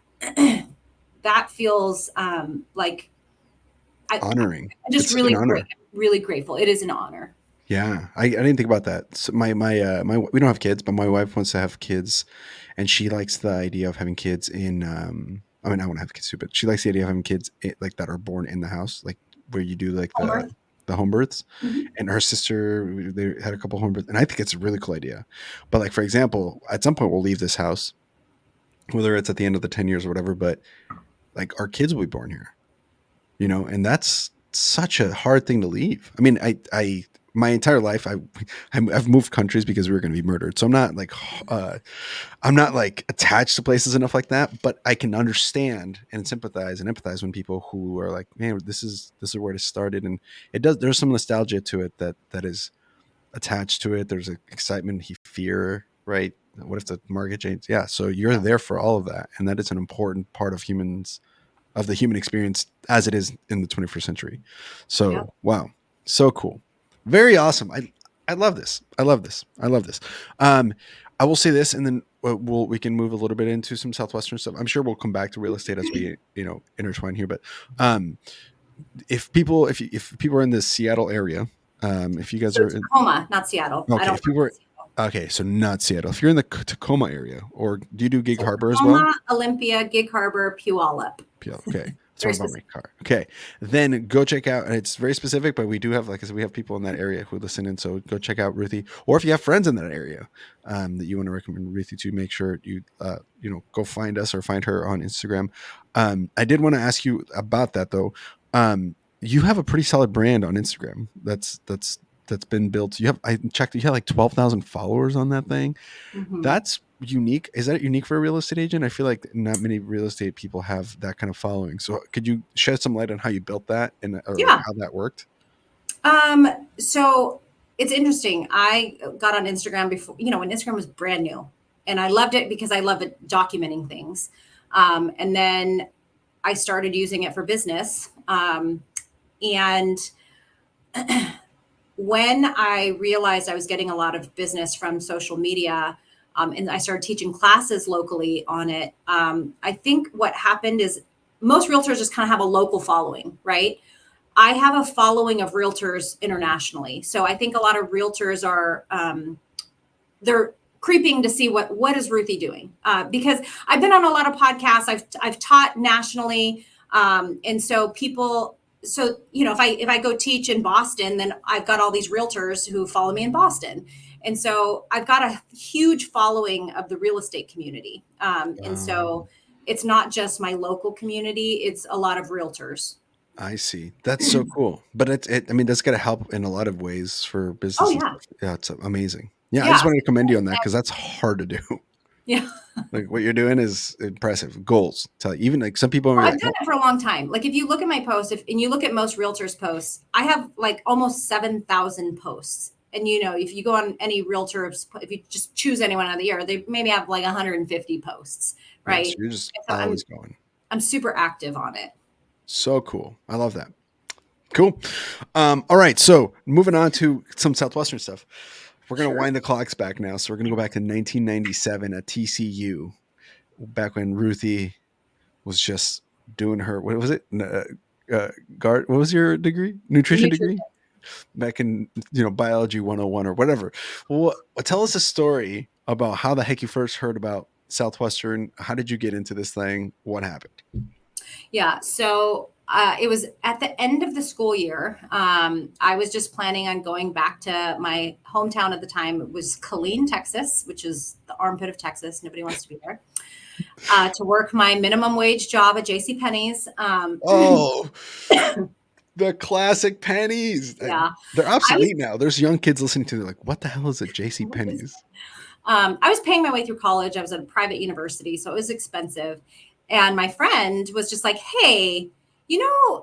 that feels like Honoring. I'm just It's such an honor. really grateful. It is an honor. Yeah, I didn't think about that. So my we don't have kids, but my wife wants to have kids, and she likes the idea of having kids in. I want to have kids too, but she likes the idea of having kids like that are born in the house, like where you do like Home the birth. the home births, Mhm. and her sister, they had a couple home births, and I think it's a really cool idea. But like, for example, at some point we'll leave this house, whether it's at the end of the 10 years or whatever, but like our kids will be born here, and that's such a hard thing to leave. I mean, my entire life, I've moved countries because we were going to be murdered. So uh, I'm not like attached to places enough like that, but I can understand and sympathize and empathize when people who are like, man, this is where it started. And there's some nostalgia to it that is attached to it. There's excitement, fear, right? What if the market changes? Yeah. So you're Yeah. there for all of that. And that is an important part of the human experience as it is in the 21st century. Yeah. So, wow. So cool. Very awesome. I love this. I love this. I love this. Um, I will say this, and then we can move a little bit into some Southwestern stuff. I'm sure we'll come back to real estate as we, intertwine here, but, um, if people are in the Seattle area, if you guys So are in, Tacoma, not Seattle. I okay, don't if you work in were, Seattle. okay, so not Seattle. If you're in the Tacoma area, or do you do Gig So Harbor as well? Tacoma, Olympia, Gig Harbor, Puyallup. PL. Okay. Very Someone bought my specific. car. Okay. Then go check out, and it's very specific, but we do have, like I said, we have people in that area who listen in. So go check out Ruthy. Or if you have friends in that area that you want to recommend Ruthy to, make sure you, go find us or find her on Instagram. I did want to ask you about that though. You have a pretty solid brand on Instagram. That's been built. I checked, you have like 12,000 followers on that thing. Mhm. That's unique. Is that unique for a real estate agent? I feel like not many real estate people have that kind of following. So could you shed some light on how you built that and or like Yeah. how that worked? So it's interesting. I got on Instagram before, when Instagram was brand new, and I loved it because I love it documenting things. And then I started using it for business. And when I realized I was getting a lot of business from social media, and I started teaching classes locally on it, I think what happened is most realtors just kind of have a local following, right? I have a following of realtors internationally. So I think a lot of realtors are they're creeping to see what is Ruthy doing, because I've been on a lot of podcasts. I've taught nationally, and so people. So if I go teach in Boston, then I've got all these realtors who follow me in Boston, and so I've got a huge following of the real estate community, and so Um, it's not just my local community; it's a lot of realtors. I see. That's so cool. But I mean, that's got to help in a lot of ways for Oh business and yeah, stuff. Yeah, it's amazing. Yeah, I yeah, just wanted to commend you on that because that's hard to do. yeah. Like what you're doing is impressive. Goals. Tell you, even like some people are Well, I've like, done oh, it for a long time. Like if you look at my posts, and you look at most realtors' posts, I have like almost 7,000 posts. And if you go on any realtors, if you just choose anyone out of the year, they maybe have like 150 posts, yeah, so right? you're just And so I'm always going. I'm super active on it. So cool. I love that. Cool. All right. So moving on to some Southwestern stuff. We're going to Sure. wind the clocks back now. So we're going to go back to 1997 at TCU, back when Ruthy was just doing her, what was it? What was your degree? Nutrition degree? Nutrition. Back in, biology 101 or whatever. Tell us a story about how the heck you first heard about Southwestern. How did you get into this thing? What happened? Yeah. So it was at the end of the school year. I was just planning on going back to my hometown at the time. It was Killeen, Texas, which is the armpit of Texas. Nobody wants to be there. To work my minimum wage job at J.C. Penney's. Oh, the classic pennies. Yeah, They're I was. obsolete now. There's young kids listening to it like, what the hell is a JC What is Penney's? I was paying my way through college. I was at a private university, so it was expensive. And my friend was just like, "Hey,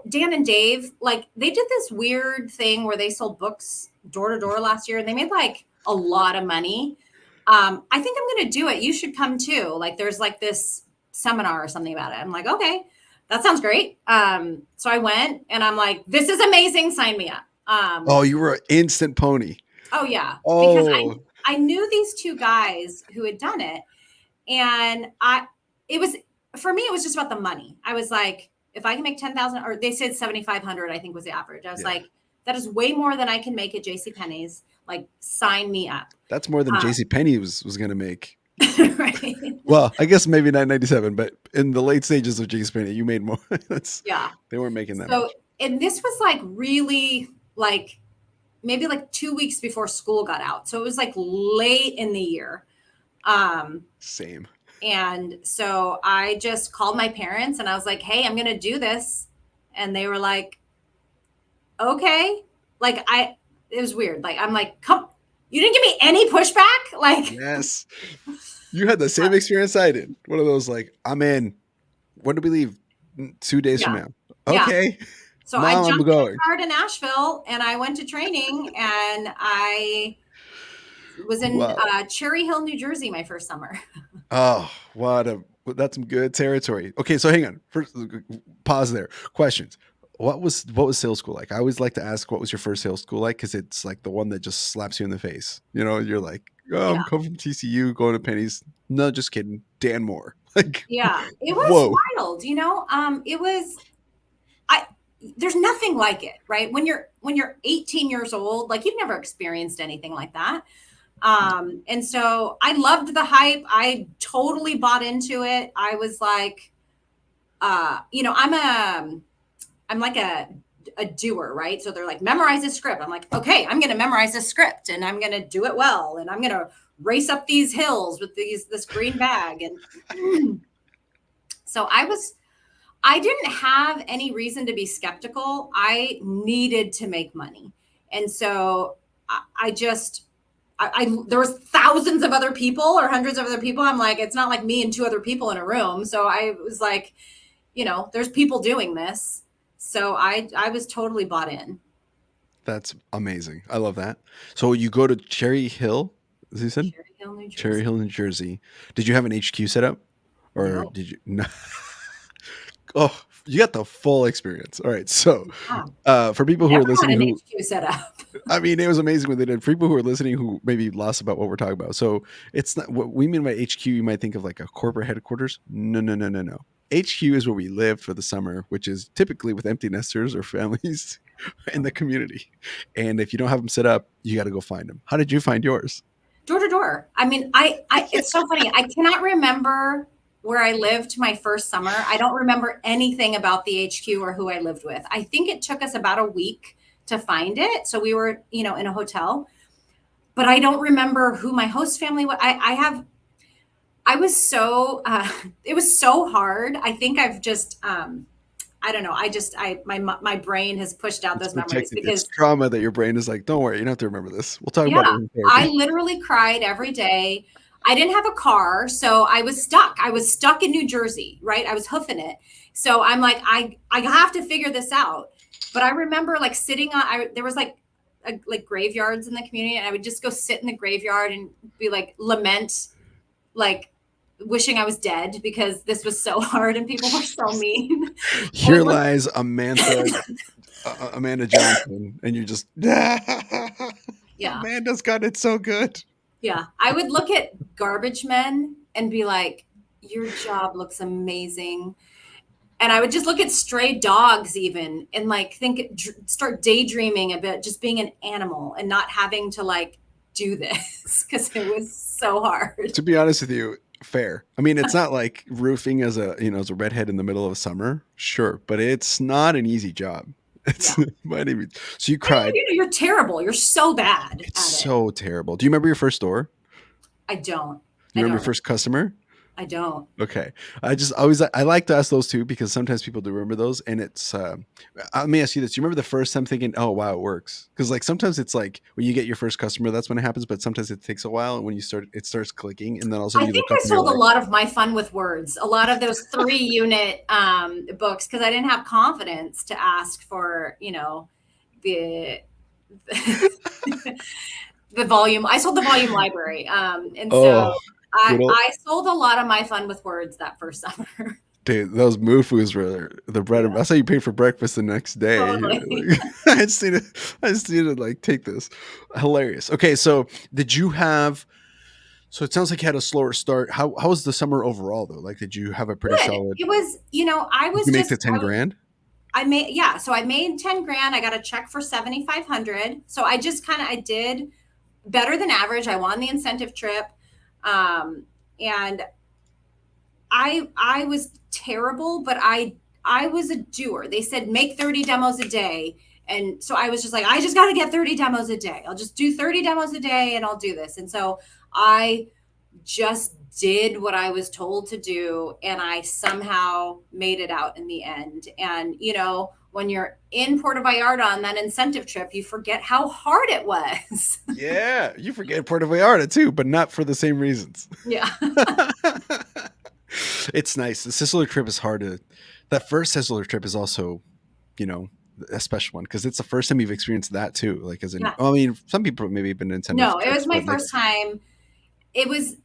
Dan and Dave, like they did this weird thing where they sold books door to door last year, and they made like a lot of money. I think I'm going to do it. You should come too. Like there's like this seminar or something about it." I'm like, "Okay, that sounds great." So I went, and I'm like, "This is amazing. Sign me up." Oh, you were an instant pony. Oh yeah, because I Oh, I knew these two guys who had done it, and it was for me, it was just about the money. I was like, if I can make 10,000, or they said 7,500, I think was the average. I was yeah. like, that is way more than I can make at J.C. Penney's. Like, sign me up. That's more than Uh, JC Penney was going to make. right? Well, I guess maybe not 97, but in the late stages of JC Penney, you made more. Yeah. They weren't making that So, much. and this was like really. like maybe like 2 weeks before school got out. So it was like late in the year. Um, Same. and so I just called my parents and I was like, hey, I'm going to do this. And they were like, okay. Like, it was weird. Like, I'm like, come, you didn't give me any pushback. Like, Yes. You had the same experience I did. One of those like, I'm in. When do we leave? 2 days from yeah, now. yeah. Okay. So I Mom, I'm jumped in going. a car to Nashville and I went to training and I was in Wow. Cherry Hill, New Jersey, my first summer. Oh, that's some good territory. Okay, so hang on. First, pause there. Questions. What was sales school like? I always like to ask, what was your first sales school like? Because it's like the one that just slaps you in the face. You're like, oh, Yeah. I'm coming from TCU, going to Penny's. No, just kidding. Dan Moore. Like, Yeah. It was whoa. wild, it was, I, there's nothing like it, right? When you're 18 years old, like you've never experienced anything like that. And so I loved the hype. I totally bought into it. I was like, I'm like a doer, right? So they're like, memorize this script. I'm like, okay, I'm going to memorize this script and I'm going to do it well. And I'm going to race up these hills with this green bag. And so I didn't have any reason to be skeptical. I needed to make money. And so I just, there was thousands of other people or hundreds of other people. I'm like, it's not like me and two other people in a room. So I was like, there's people doing this. So I was totally bought in. That's amazing. I love that. So you go to Cherry Hill, as you said? Cherry Hill, New Cherry Jersey. Hill, New Jersey. Did you have an HQ set up? Or No. did you? No. Oh, you got the full experience. All right. So, Yeah. for people who are Never had listening, an who HQ set up. I mean, it was amazing what they did. For people who are listening, who maybe lost about what we're talking about. So, it's not what we mean by HQ. You might think of like a corporate headquarters. No, no, no, no, no. HQ is where we live for the summer, which is typically with empty nesters or families in the community. And if you don't have them set up, you got to go find them. How did you find yours? Door to door. I mean, it's so funny. I cannot remember where I lived my first summer. I don't remember anything about the HQ or who I lived with. I think it took us about a week to find it. So we were, in a hotel, but I don't remember who my host family was. I was so, it was so hard. I think I've just, I don't know. My brain has pushed out It's those memories protected. It's because trauma that your brain is like, don't worry, you don't have to remember this. We'll talk about it yeah, in I therapy. literally cried every day. I didn't have a car, so I was stuck. I was stuck in New Jersey, right? I was hoofing it. So I'm like, I have to figure this out. But I remember like sitting on there was like graveyards in the community, and I would just go sit in the graveyard and be like lament, like wishing I was dead because this was so hard and people were so mean. I Here would look, lies Amanda Johnson, and you just yeah, Amanda's got it so good. yeah. I would look at garbage men and be like, your job looks amazing. And I would just look at stray dogs even and like start daydreaming about just being an animal and not having to like do this because it was so hard. To be honest with you, fair. I mean, it's not like roofing as a redhead in the middle of summer, sure, but it's not an easy job. Yeah. It's by any means. So you And cried. you're terrible. You're so bad It's at it. so terrible. Do you remember your first store? I don't. Do I you remember don't. your first customer? I don't. Okay. I like to ask those too because sometimes people do remember those, and it's let me ask you this. You remember the first time thinking, "Oh, wow, it works." Cuz like sometimes it's like when you get your first customer, that's when it happens, but sometimes it takes a while and when it starts clicking, and then all of a I sudden you think look up I and you're sold a like, lot of my fun with words, a lot of those 3 unit books because I didn't have confidence to ask for, the the volume. I sold the volume library. And so "Oh, I, good old I sold a lot of my fun with words that first summer. dude, those mufus were the bread and Yeah, that's how you pay for breakfast the next day." totally. Like, I just need to like take this. Hilarious. Okay, so did you have so it sounds like you had a slower start. How was the summer overall though? Like, did you have a pretty Good. solid? It was, I Did was you make the just, 10 grand? I made, yeah. So I made 10 grand. I got a check for 7,500. So I did better than average. I won the incentive trip. And I was terrible, but I was a doer. They said make 30 demos a day. And so I was just like, I just got to get 30 demos a day. I'll just do 30 demos a day and I'll do this. And so I just did what I was told to do, and I somehow made it out in the end. And when you're in Puerto Vallarta on that incentive trip, you forget how hard it was. Yeah, you forget Puerto Vallarta too, but not for the same reasons. Yeah. It's nice. The Sicily trip is hard to. That first Sicily trip is also, you know, a special one because it's the first time you've experienced that too. Like, as in, Yeah. I mean, some people maybe have been to incentive No, it was trips, my but like, first time. It was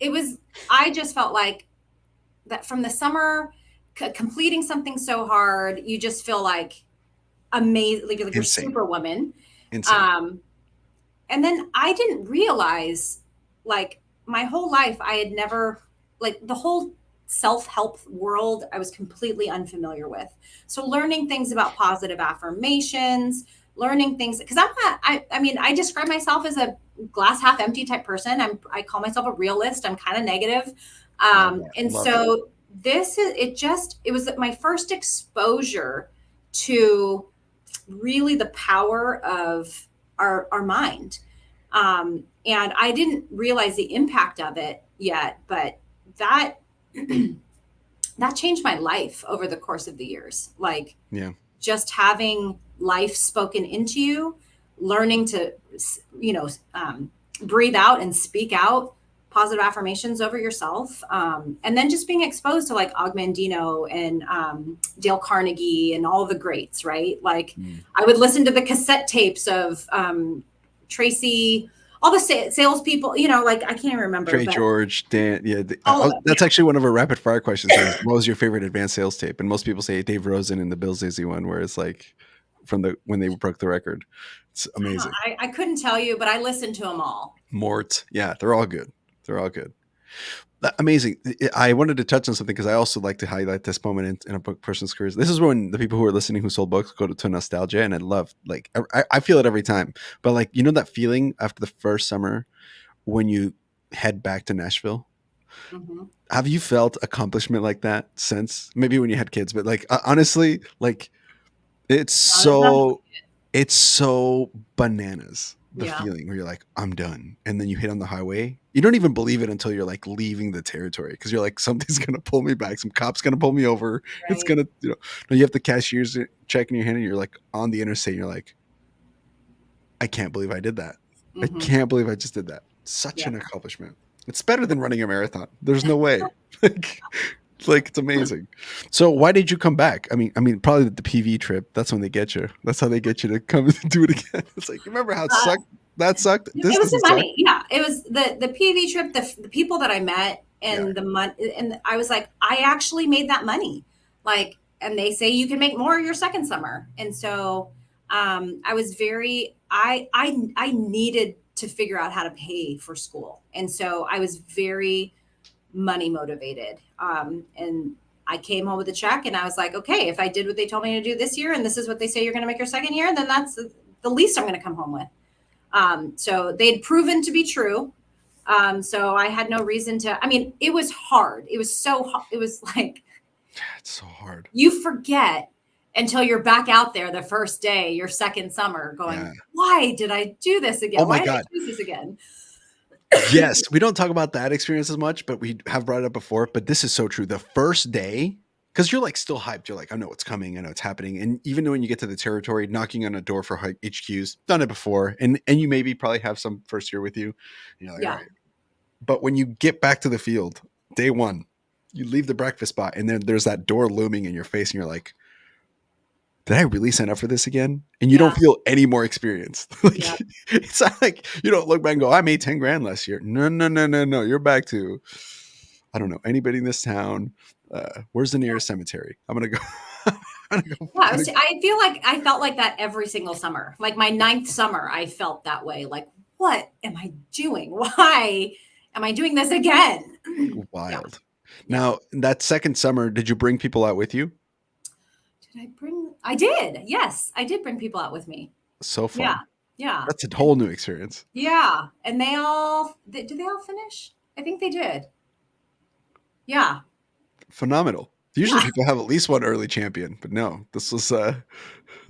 I just felt like that from the summer, completing something so hard, you just feel like amazing, like you're insane, superwoman. insane, Um, and then I didn't realize, like, my whole life I had never, like, the whole self-help world I was completely unfamiliar with. So learning things about positive affirmations, learning things, because I mean, I describe myself as a glass half empty type person. I call myself a realist. I'm kind of negative. love that, And love that. so it was my first exposure to really the power of our mind. And I didn't realize the impact of it yet, but that that changed my life over the course of the years. Like, Yeah, just having life spoken into you, learning to, you know, breathe out and speak out positive affirmations over yourself. And then just being exposed to like Ogmandino and Dale Carnegie and all the greats, right? Like, mm. I would listen to the cassette tapes of Tracy, all the salespeople, like I can't even remember, Trey but George, Dan. Yeah, all of it. that's actually one of our rapid fire questions. Here is, what was your favorite advanced sales tape? And most people say Dave Rosen and the Bill Zizzy one, where it's like from the when they broke the record. It's amazing. I couldn't tell you, but I listened to them all. Mort, yeah, they're all good. They're all good. Amazing. I wanted to touch on something because I also like to highlight this moment in a book person's careers. This is when the people who are listening who sold books go to nostalgia, and I love like I feel it every time. But like that feeling after the first summer when you head back to Nashville. Mm-hmm. Have you felt accomplishment like that since? Maybe when you had kids, but like honestly, like it's There's nothing. so it's so bananas, the Yeah. feeling where you're like, I'm done. And then you hit on the highway. You don't even believe it until you're like leaving the territory because you're like, something's going to pull me back. Some cop's going to pull me over. It's Right. going to, no, you have the cashier's check in your hand and you're like on the interstate. And you're like, I can't believe I did that. I Mm-hmm. can't believe I just did that. Such Yeah. an accomplishment. It's better than running a marathon. There's no way. like, it's amazing. So why did you come back? I mean, probably the PV trip. That's when they get you. That's how they get you to come and do it again. It's like, remember how it Uh, sucked? That sucked. This it was the doesn't suck. money. Yeah. It was the PV trip, the people that I met Yeah. and the money. And I was like, I actually made that money. Like, and they say you can make more your second summer. And so I was I needed to figure out how to pay for school. And so I was very money motivated. And I came home with a check and I was like, okay, if I did what they told me to do this year and this is what they say you're going to make your second year, then that's the least I'm going to come home with. So they'd proven to be true. So I had no reason to, I mean, it was hard. It was it was like, It's so hard. you forget until you're back out there the first day, your second summer, Yeah. going, why did I do this Oh again? my Why did I God. choose this again? Yes. We don't talk about that experience as much, but we have brought it up before. But this is so true. The first day, because you're like still hyped. You're like, I know what's coming. I know it's happening. And even when you get to the territory, knocking on a door for HQs, done it before. And you maybe probably have some first year with you. And you're like, all Yeah. right. But when you get back to the field, day one, you leave the breakfast spot and then there's that door looming in your face and you're like, did I really sign up for this again? And you don't Yeah. feel any more experienced. Yeah. Like it's not like you don't look back and go, I made 10 grand last year. No, no, no, no, no. You're back to, I don't know, anybody in this town. Where's the nearest cemetery? I'm gonna go. I'm gonna go. Yeah, I feel like I felt like that every single summer. Like my ninth summer, I felt that way. Like, what am I doing? Why am I doing this again? Yeah, Wild. yeah. Now, that second summer, did you bring people out with you? Did I bring? I did. Yes, I did bring people out with me. So Yeah, fun. yeah, That's a whole new experience. yeah. And did they all finish? I think they did. Yeah, Phenomenal. Usually Yeah. people have at least one early champion, but no, this was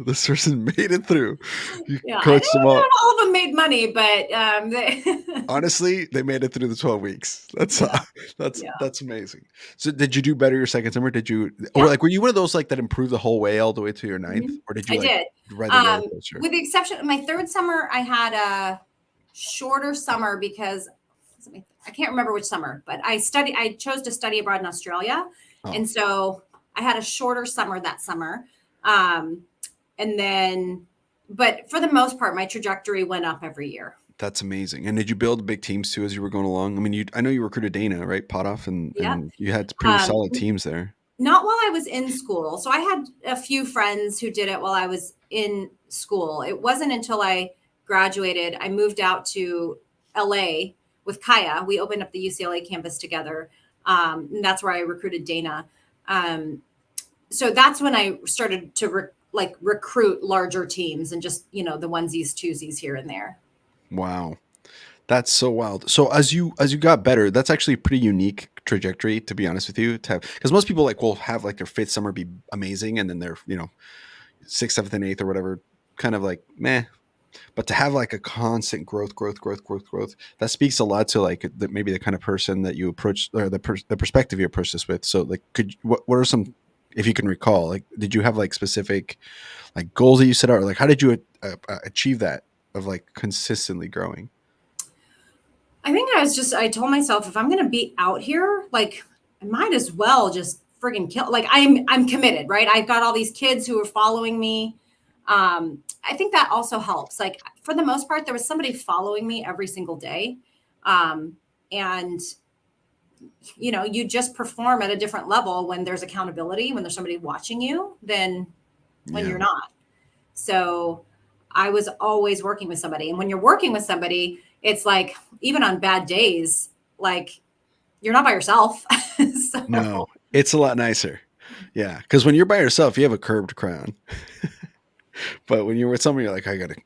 this person made it through. You Yeah. I coached them know all. not all of them made money, but they, Honestly, they made it through the 12 weeks. That's yeah, yeah, that's amazing. So did you do better your second summer? Did you, or yeah. like were you one of those like that improved the whole way all the way to your ninth? Mhm. Or did you I like did. ride the roller coaster? With the exception of my third summer, I had a shorter summer because I can't remember which summer, but I chose to study abroad in Australia. Oh, And so I had a shorter summer that summer. Um, and then, but for the most part, my trajectory went up every year. that's amazing. And did you build big teams too as you were going along? I mean, I know you recruited Dana, right? Potoff, Yeah. and you had pretty Um, solid teams there. Not while I was in school. So I had a few friends who did it while I was in school. It wasn't until I graduated, I moved out to LA with Kaya. We opened up the UCLA campus together. And that's where I recruited Dana. Um, so that's when I started to recruit larger teams and just, the onesies, twosies here and there. Wow. That's so wild. So as you got better, that's actually a pretty unique trajectory, to be honest with you. To have, because most people like will have like their fifth summer be amazing, and then their sixth, seventh, and eighth or whatever kind of like meh. But to have like a constant growth, that speaks a lot to like maybe the kind of person that you approach, or the perspective you approach this with. So like, what are some, if you can recall, like did you have like specific like goals that you set out, or like how did you achieve that of like consistently growing? I think I told myself if I'm going to be out here, like I might as well just friggin' kill. Like I'm committed, right? I've got all these kids who are following me. I think that also helps. Like for the most part, there was somebody following me every single day. And you just perform at a different level when there's accountability, when there's somebody watching you, than when Yeah. you're not. So I was always working with somebody. And when you're working with somebody, it's like, even on bad days, like you're not by yourself. No, So it's a lot nicer. Yeah, because when you're by yourself, you have a curved crown. But when you're with someone, you're like, I gotta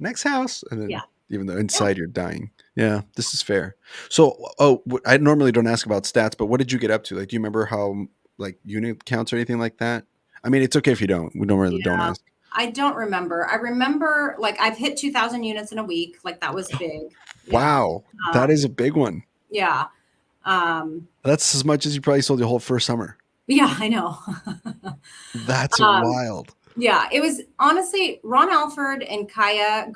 next house, and yeah, then even though yeah. inside you're dying. Yeah, this is fair. So, oh, I normally don't ask about stats, but what did you get up to? Like, do you remember how like unit counts or anything like that? I mean, it's okay if you don't. We normally don't Yeah. ask. I don't remember. I remember like I've hit 2,000 units in a week. Like that was big. Yeah. Wow, that is Um, a big one. yeah. Um, That's as much as you probably sold your whole first summer. yeah, I know. That's um, wild. Yeah, it was honestly Ron Alford and Kaya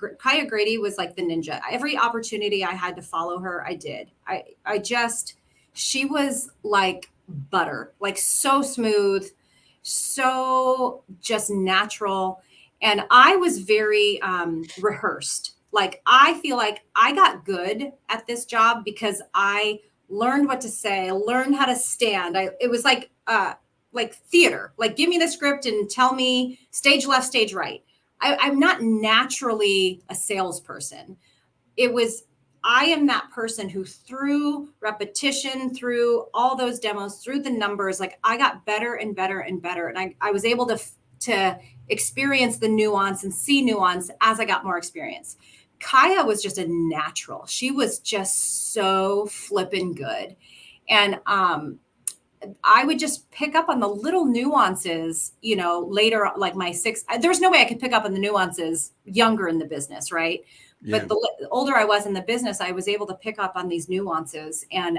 Grady was like the ninja. Every opportunity I had to follow her, I did. I just she was like butter, like so smooth, so just natural. And I was very rehearsed. Like I feel like I got good at this job because I learned what to say, learned how to stand. It was like theater. Like, give me the script and tell me stage left, stage right. I'm not naturally a salesperson. It was, I am that person who, through repetition, through all those demos, through the numbers, like I got better and better and better. And I was able to experience the nuance and see nuance as I got more experience. Kaya was just a natural. She was just so flippin' good. And I would just pick up on the little nuances, later, like there's no way I could pick up on the nuances younger in the business, right? Yeah. But the older I was in the business, I was able to pick up on these nuances. And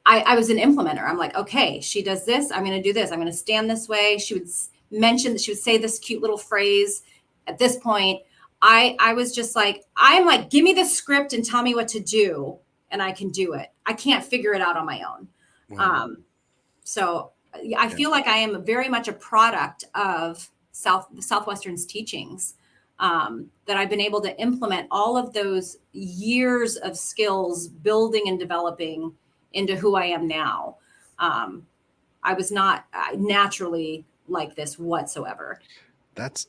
I was an implementer. I'm like, okay, she does this. I'm going to do this. I'm going to stand this way. She would mention that she would say this cute little phrase. At this point, I was just like, I'm like, give me the script and tell me what to do, and I can do it. I can't figure it out on my own. Wow. Um, so I Yeah. feel like I am very much a product of Southwestern's teachings, that I've been able to implement all of those years of skills building and developing into who I am now. Um, I was not naturally like this whatsoever. That's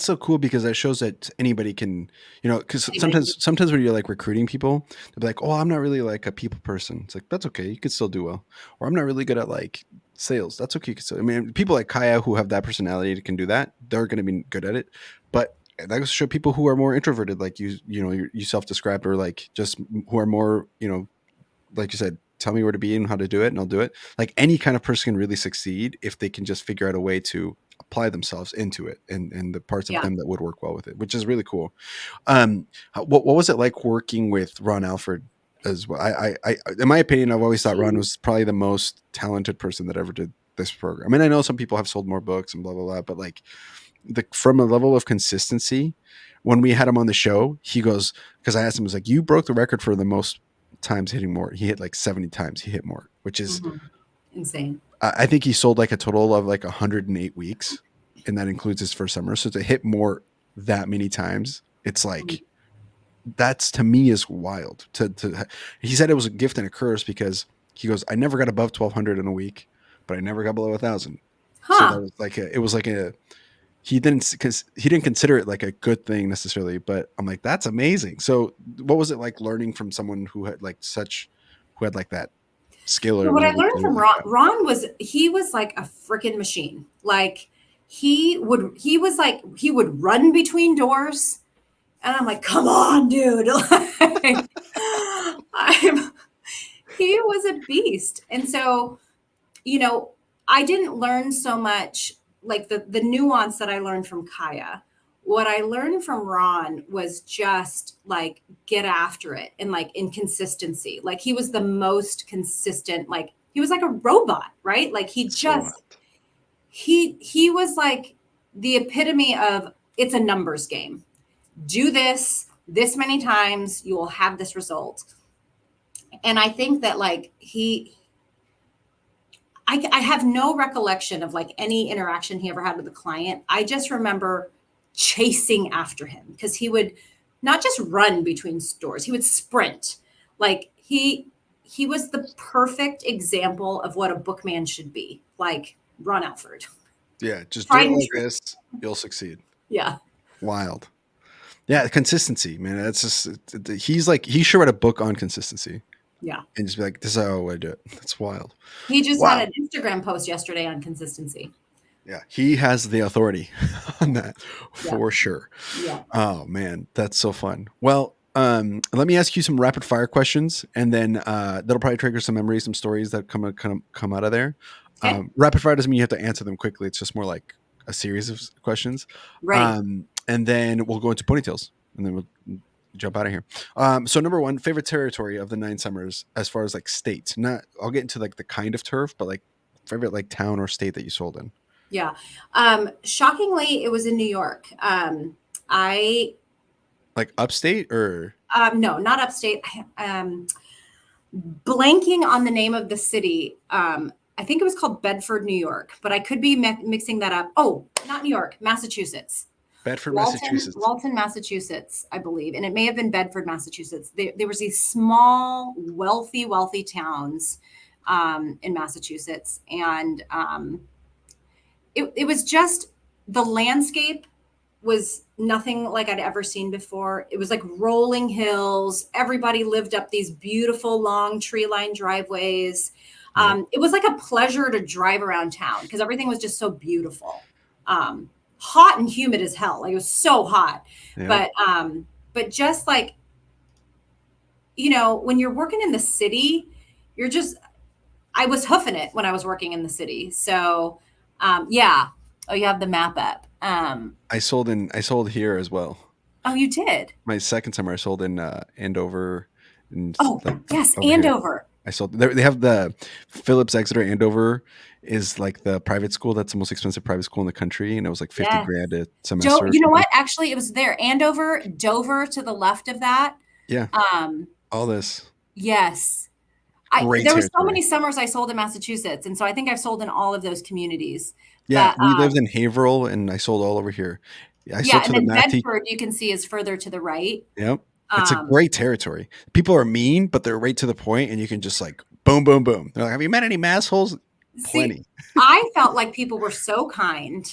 so cool because that shows that anybody can, because Anybody can, sometimes when you're like recruiting people, they'll be like, oh, I'm not really like a people person. It's like, that's okay. You can still do well. Or I'm not really good at like sales. That's okay. You can still, I mean, people like Kaya who have that personality can do that. They're going to be good at it. But that goes to show people who are more introverted, like you self-described, or like just who are more, like you said, tell me where to be and how to do it, and I'll do it. Like any kind of person can really succeed if they can just figure out a way to apply themselves into it and the parts of Yeah. them that would work well with it, which is really cool. What was it like working with Ron Alford as well? In my opinion, I've always thought Ron was probably the most talented person that ever did this program. I mean, I know some people have sold more books and blah blah blah, but like from a level of consistency, when we had him on the show, he goes, because I asked him, I was like, you broke the record for the most times hitting more. He hit like 70 times. He hit more, which is, Mhm. Insane. I think he sold like a total of like 108 weeks, and that includes his first summer. So to hit more that many times, it's Mhm. like that's to me is wild. He said it was a gift and a curse because he goes, I never got above 1,200 in a week, but I never got below 1,000. So that Huh. was like it was like a he didn't consider it like a good thing necessarily, but I'm like, that's amazing. So what was it like learning from someone who had like who had like that skill or So what I ability learned to do it from like that? Ron was he was like a freaking machine. Like he would run between doors, and I'm like, come on, dude. Like, I'm he was a beast. And so, you know, I didn't learn so much like the nuance that I learned from Kaya. What I learned from Ron was just like get after it and like inconsistency. Like he was the most consistent, like he was like a robot, right? Like he So just he was like the epitome of it's a numbers game. Do this many times, you will have this result. And I think that like I have no recollection of like any interaction he ever had with a client. I just remember chasing after him because he would not just run between stores, he would sprint. Like he was the perfect example of what a bookman should be, like Ron Alford. yeah, just do Tried it and like true. this, you'll succeed. Yeah. Wild. Yeah, consistency, man. That's just he's like he should write a book on consistency Yeah. and just be like, this is how I do it. That's wild. He just had Wow. an Instagram post yesterday on consistency. Yeah, he has the authority on that Yeah. for sure. Yeah. Oh man, that's so fun. Well, let me ask you some rapid fire questions, and then that'll probably trigger some memories, some stories that come out of there. Okay. Rapid fire doesn't mean you have to answer them quickly. It's just more like a series of questions, Ready. and then we'll go into ponytails, and then we'll jump out of here. So number one, favorite territory of the 9 summers as far as like state. Not, I'll get into like the kind of turf, but like favorite like town or state that you sold in. Yeah. Shockingly, it was in New York. I Like upstate or no, not upstate. Blanking on the name of the city. I think it was called Bedford, New York, but I could be mixing that up. Oh, not New York, Massachusetts. Bedford, Massachusetts? Walton, Massachusetts, I believe, and it may have been Bedford, Massachusetts. There was these small, wealthy towns in Massachusetts, and it was just the landscape was nothing like I'd ever seen before. It was like rolling hills. Everybody lived up these beautiful long tree lined driveways. Yep. It was like a pleasure to drive around town because everything was just so beautiful. Hot and humid as hell. Like it was so hot. Yep. But just like, you know, when you're working in the city, you're just I was hoofing it when I was working in the city. So yeah. Oh, you have the map up. I sold here as well. Oh, you did. My second summer I sold in Andover and Oh, like yes, over here. Andover. I sold they have the Phillips Exeter Andover is like the private school that's the most expensive private school in the country, and it was like 50 Yes. grand a semester or You know something. what? Actually, it was there. Andover, Dover to the left of that. Yeah. Um, All this yes. great There were so territory. many summers I sold in Massachusetts, and so I think I've sold in all of those communities. Yeah, But we lived in Haverhill and I sold all over here. I yeah, sold to and the then math teacher. Bedford you can see is further to the right. Yep. It's a Um, great territory. People are mean, but they're right to the point, and you can just like boom, boom, boom. They're like, "Have you met any massholes?" See, Plenty. I felt like people were so kind,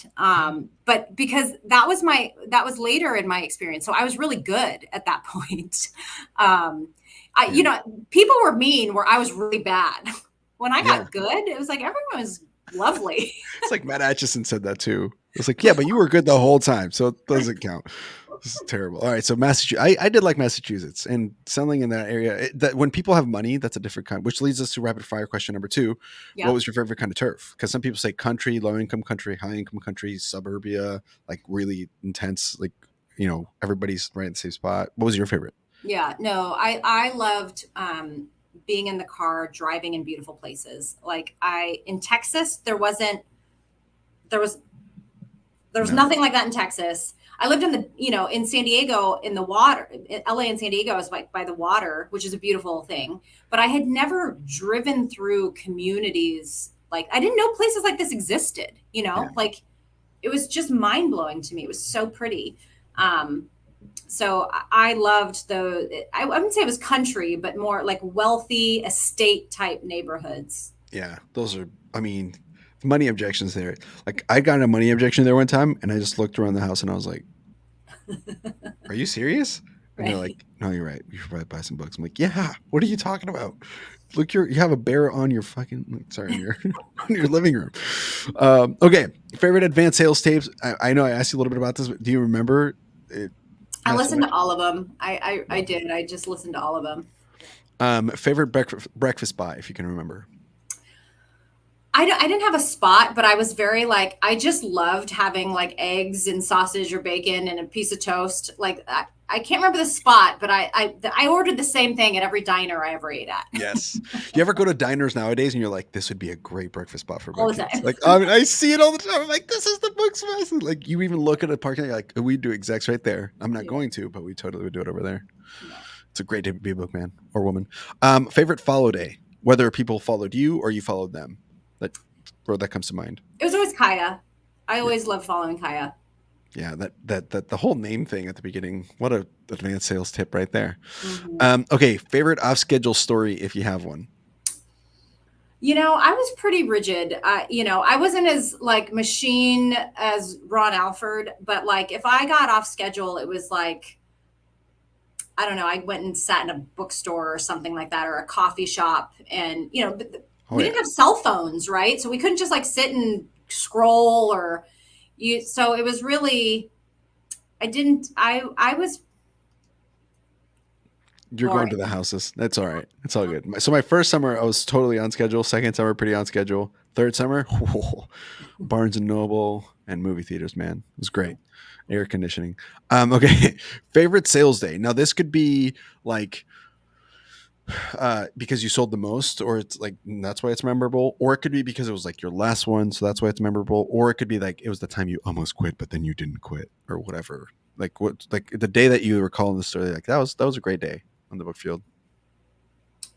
but because that was later in my experience, so I was really good at that point. Um, Yeah. you know, people were mean where I was really bad. When I Yeah. got good, it was like everyone was lovely. It's like Matt Atchison said that too. It's like, yeah, but you were good the whole time, so it doesn't count. This is terrible. All right, so Massachusetts. I did like Massachusetts and selling in that area. That when people have money, that's a different kind. Which leads us to rapid fire question number two. What Yep. was your favorite kind of turf? Because some people say country, low income country, high income country, suburbia, like really intense. Like everybody's right in the same spot. What was your favorite? Yeah, no, I loved being in the car, driving in beautiful places. Like I in Texas, there was there was No. nothing like that in Texas. I lived in in San Diego in the water. LA and San Diego is like by the water, which is a beautiful thing. But I had never driven through communities like I didn't know places like this existed. Yeah. Like it was just mind blowing to me. It was so pretty. Um, so I loved I wouldn't say it was country, but more like wealthy estate type neighborhoods. Yeah. Those are. I mean, money objections there. Like I got a money objection there one time, and I just looked around the house and I was like, "Are you serious?" And they're like, Right. "No, you're right. You should probably buy some books." I'm like, "Yeah. What are you talking about? Look, you have a bear on your fucking sorry on your on your living room." Okay, favorite advanced sales tapes. I know I asked you a little bit about this, but do you remember? It I has listened to select. all of them. I Love it. did. I just listened to all of them. Favorite breakfast spot, if you can remember. I didn't have a spot, but I was very like, I just loved having like eggs and sausage or bacon and a piece of toast. Like, I can't remember the spot, but I ordered the same thing at every diner I ever ate at Yes. You ever go to diners nowadays and you're like, this would be a great breakfast spot for my all the kids? time. Like, I mean, I see it all the time. I'm like, this is the book spot. Like, you even look at a parking lot, you're like, we do execs right there. I'm not Yeah. going to, but we totally would do it over there. Yeah. It's a great day to be a bookman or woman. Favorite follow day, whether people followed you or you followed them. That that comes to mind. It was always Kaya. I Yeah. always loved following Kaya. Yeah, that the whole name thing at the beginning. What a advanced sales tip right there. Mhm. Okay, favorite off schedule story if you have one. I was pretty rigid. I wasn't as like machine as Ron Alford, but like if I got off schedule, it was like I don't know. I went and sat in a bookstore or something like that, or a coffee shop, and Oh we yeah, didn't have cell phones, right? So we couldn't just like sit and scroll or you. So it was really. I didn't. I was you're going to the boring. houses. That's all right. It's all good. So my first summer I was totally on schedule. Second summer pretty on schedule. Third summer, Barnes and Noble and movie theaters. Man, it was great. Air conditioning. Okay, favorite sales day. Now this could be like because you sold the most, or it's like that's why it's memorable, or it could be because it was like your last one, so that's why it's memorable, or it could be like it was the time you almost quit, but then you didn't quit, or whatever. Like what, like the day that you were calling the story, like that was a great day on the book field.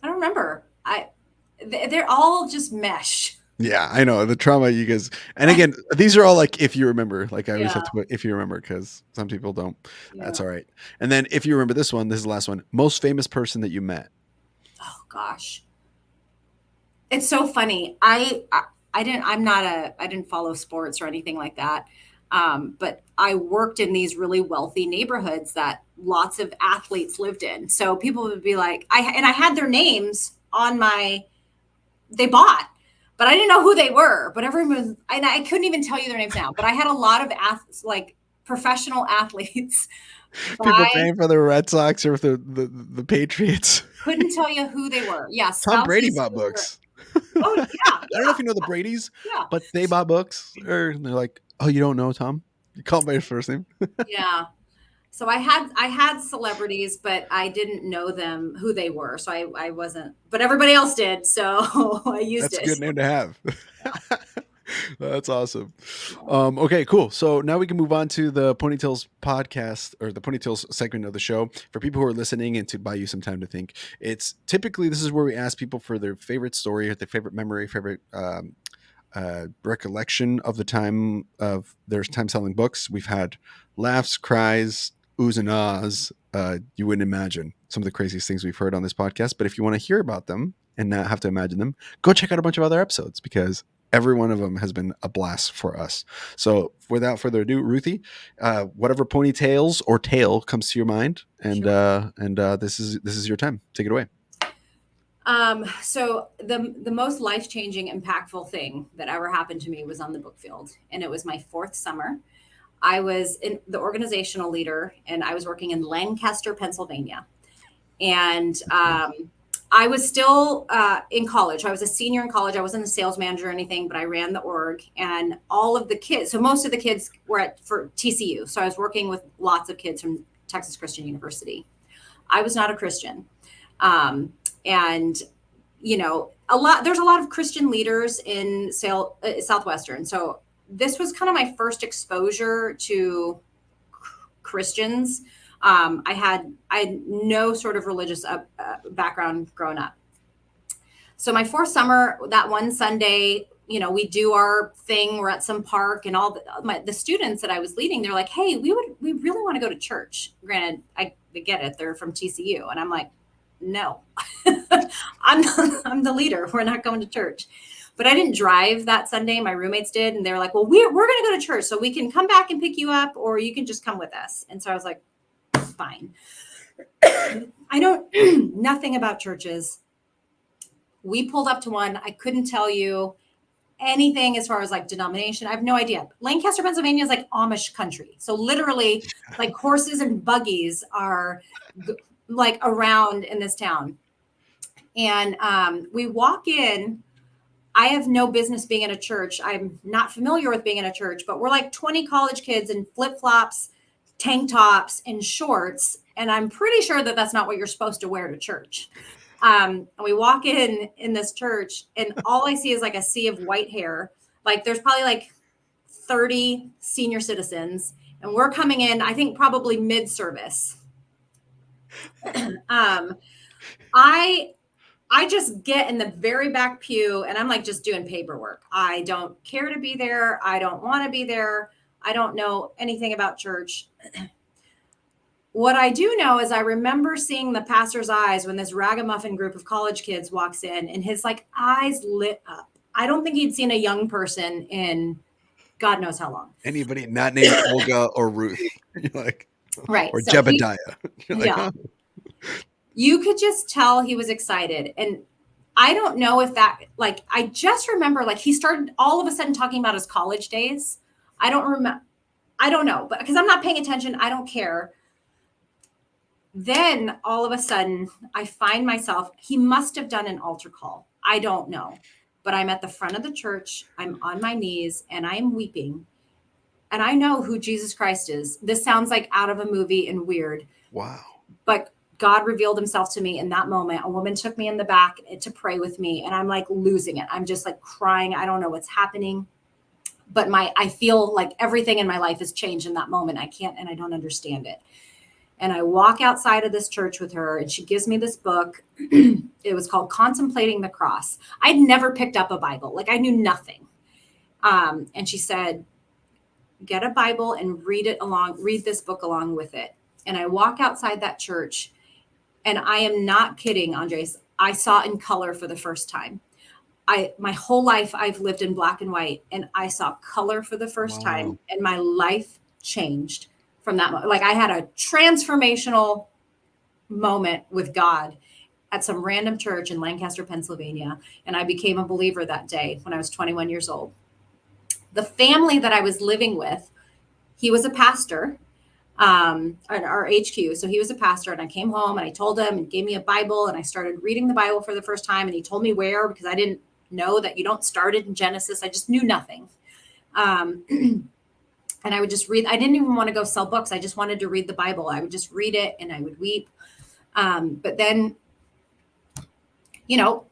I don't remember. They're all just mesh. Yeah, I know the trauma you guys, and again, these are all like if you remember. Like I always Yeah. have to put if you remember because some people don't. That's Yeah. all right. And then if you remember this one, this is the last one. Most famous person that you met. Oh gosh. It's so funny. I didn't I didn't follow sports or anything like that. But I worked in these really wealthy neighborhoods that lots of athletes lived in. So people would be like, I had their names on they bought, but I didn't know who they were. But everyone was, and I couldn't even tell you their names now. But I had a lot of like professional athletes People buy, paying for the Red Sox or the Patriots. couldn't tell you who they were. Yeah, Tom Brady spouses bought who were, books. oh I yeah, don't know if you know the Brady's, yeah, but they bought books, or they're like, "Oh, you don't know Tom? You call him by his first name." yeah. So I had celebrities, but I didn't know them who they were. So I wasn't, but everybody else did. So I used That's a it. good name to have. That's awesome. Yeah. Okay, cool. So now we can move on to the Ponytails podcast or the Ponytails segment of the show. For people who are listening and to buy you some time to think, it's typically this is where we ask people for their favorite story, or their favorite memory, favorite recollection of the time of their time selling books. We've had laughs, cries, oohs and ahs. You wouldn't imagine some of the craziest things we've heard on this podcast. But if you want to hear about them and not have to imagine them, go check out a bunch of other episodes because every one of them has been a blast for us. So without further ado, Ruthie, whatever ponytails or tail comes to your mind, Sure. this is your time. Take it away. So the most life changing, impactful thing that ever happened to me was on the book field, and it was my fourth summer. I was in the organizational leader, and I was working in Lancaster, Pennsylvania. And I was still in college. I was a senior in college. I wasn't a sales manager or anything, but I ran the org, and all of the kids. So most of the kids were for TCU. So I was working with lots of kids from Texas Christian University. I was not a Christian, and there's a lot of Christian leaders in Southwestern. So this was kind of my first exposure to Christians. I had no sort of religious background growing up. So my fourth summer, that one Sunday, we do our thing. We're at some park, and all the students that I was leading, they're like, "Hey, we really want to go to church." Granted, I get it; they're from TCU, and I'm like, "No, I'm the leader. We're not going to church." But I didn't drive that Sunday. My roommates did, and they were like, "Well, we're going to go to church, so we can come back and pick you up, or you can just come with us." And so I was like, "Fine." I know nothing about churches. We pulled up to one. I couldn't tell you anything as far as like denomination. I have no idea. Lancaster, Pennsylvania is like Amish country. So literally like horses and buggies are like around in this town. And we walk in. I have no business being in a church. I'm not familiar with being in a church, but we're like 20 college kids in flip flops, tank tops, and shorts. And I'm pretty sure that that's not what you're supposed to wear to church. And we walk in this church, and all I see is like a sea of white hair. Like there's probably like 30 senior citizens, and we're coming in, I think probably mid service. I I just get in the very back pew, and I'm like just doing paperwork. I don't care to be there. I don't want to be there. I don't know anything about church. What I do know is I remember seeing the pastor's eyes when this ragamuffin group of college kids walks in, and his like eyes lit up. I don't think he'd seen a young person in God knows how long. Anybody not named Olga or Ruth. You're like, Right. or So Jebediah. You're like, yeah, huh? you could just tell he was excited. And I don't know if that, like, I just remember like he started all of a sudden talking about his college days. I don't remember. I don't know, but because I'm not paying attention, I don't care. Then all of a sudden, I find myself, he must have done an altar call. I don't know. But I'm at the front of the church, I'm on my knees, and I am weeping. And I know who Jesus Christ is. This sounds like out of a movie and weird, Wow. but God revealed himself to me in that moment. A woman took me in the back to pray with me, and I'm like losing it. I'm just like crying. I don't know what's happening. But I feel like everything in my life has changed in that moment. I can't, and I don't understand it. And I walk outside of this church with her, and she gives me this book. It was called Contemplating the Cross. I'd never picked up a Bible. Like I knew nothing. And she said, get a Bible and read this book along with it. And I walk outside that church, and I am not kidding, Andres. I saw in color for the first time. My whole life I've lived in black and white, and I saw color for the first Wow. time, and my life changed from that moment. Like I had a transformational moment with God at some random church in Lancaster, Pennsylvania, and I became a believer that day when I was 21 years old. The family that I was living with, he was a pastor at our HQ. So he was a pastor, and I came home and I told him and gave me a Bible, and I started reading the Bible for the first time. And he told me where, because I didn't know that you don't start it in Genesis. I just knew nothing. And I would just read. I didn't even want to go sell books. I just wanted to read the Bible. I would just read it and I would weep. But then,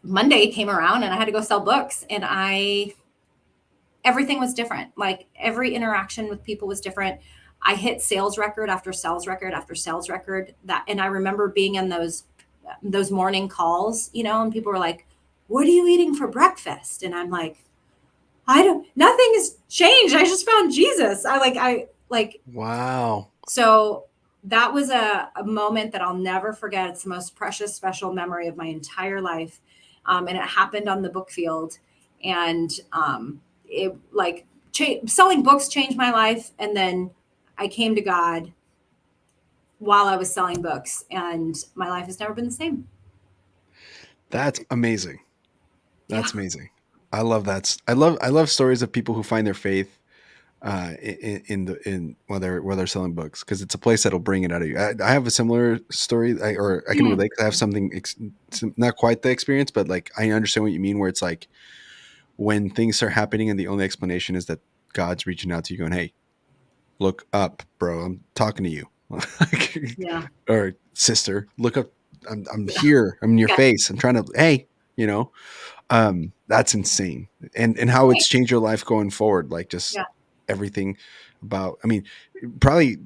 Monday came around and I had to go sell books, and everything was different. Like every interaction with people was different. I hit sales record after sales record after sales record. And I remember being in those morning calls, and people were like, "What are you eating for breakfast?" And I'm like, nothing has changed. I just found Jesus. I like, Wow. so that was a moment that I'll never forget. It's the most precious, special memory of my entire life. And it happened on the book field. And it like selling books changed my life. And then I came to God while I was selling books, and my life has never been the same. That's amazing. Yeah. That's amazing. I love that. I love stories of people who find their faith. in while they're selling books, because it's a place that'll bring it out of you. I have a similar story, or I can Mm, relate because I have something not quite the experience, but like I understand what you mean. Where it's like when things start happening and the only explanation is that God's reaching out to you, going, "Hey, look up, bro. I'm talking to you." Like, yeah. or sister, look up. I'm Yeah. here. I'm in your Okay. face. I'm trying to. Hey, you know, that's insane. And how it's Right. changed your life going forward, like just Yeah. everything about, I mean, probably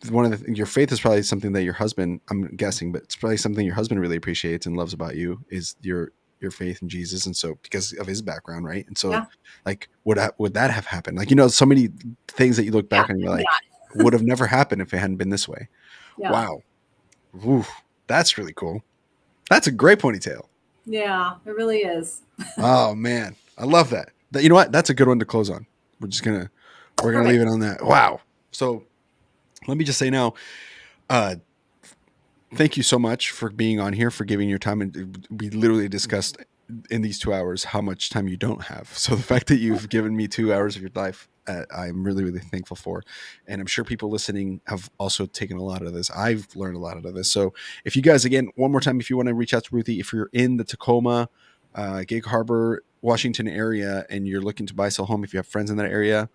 one of your faith is probably something that your husband, I'm guessing, but it's probably something your husband really appreciates and loves about you, is your faith in Jesus. And so because of his background, right? And so Yeah. like would that have happened? Like, so many things that you look Yeah. back and you're Definitely like, not. would have never happened if it hadn't been this way. Yeah. Wow. Ooh, that's really cool. That's a great ponytail. Yeah. It really is. Oh man, I love that. You know what? That's a good one to close on. We're gonna leave Perfect. it on that. Wow. So let me just say now, uh, thank you so much for being on here, for giving your time. And we literally discussed in these 2 hours how much time you don't have. So the fact that you've given me 2 hours of your life, I'm really, really thankful for. And I'm sure people listening have also taken a lot of this. I've learned a lot out of this. So if you guys, again, one more time, if you want to reach out to Ruthy, if you're in the Tacoma, Gig Harbor, Washington area, and you're looking to buy, sell home, if you have friends in that area,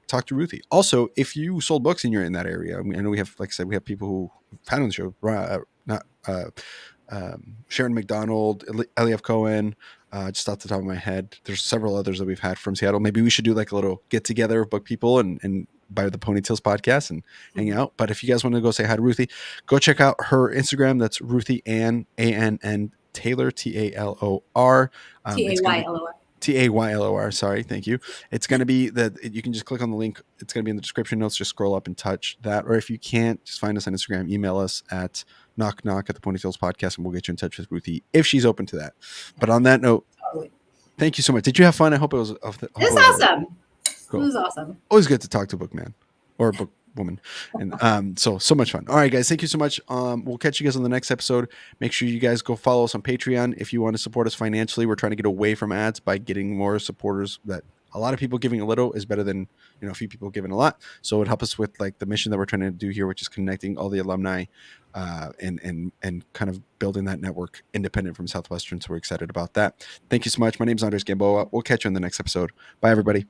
talk to Ruthy. Also, if you sold books and you're in that area, I mean, I know we have, like I said, we have people who had on the show, not Sharon McDonald, Eliav Cohen, just off the top of my head. There's several others that we've had from Seattle. Maybe we should do like a little get together of book people and by the Ponytails podcast and hang Mhm. out. But if you guys want to go say hi to Ruthy, go check out her Instagram. That's Ruthy Ann, ANN Taylor, TALOR. It's going to be Taylor. Taylor. Sorry, thank you. It's going to be that you can just click on the link. It's going to be in the description notes. Just scroll up and touch that. Or if you can't, just find us on Instagram. Email us at knock at the Ponytails podcast, and we'll get you in touch with Ruthy if she's open to that. But on that note, Totally. thank you so much. Did you have fun? I hope it was. I hope It it was was awesome. It cool. was awesome. Always good to talk to a book man or a book woman. And so much fun. All right, guys, thank you so much. We'll catch you guys on the next episode. Make sure you guys go follow us on Patreon if you want to support us financially. We're trying to get away from ads by getting more supporters. That a lot of people giving a little is better than a few people giving a lot. So it would help us with like the mission that we're trying to do here, which is connecting all the alumni and kind of building that network independent from Southwestern. So we're excited about that. Thank you so much. My name is Andres Gamboa. We'll catch you in the next episode. Bye, everybody.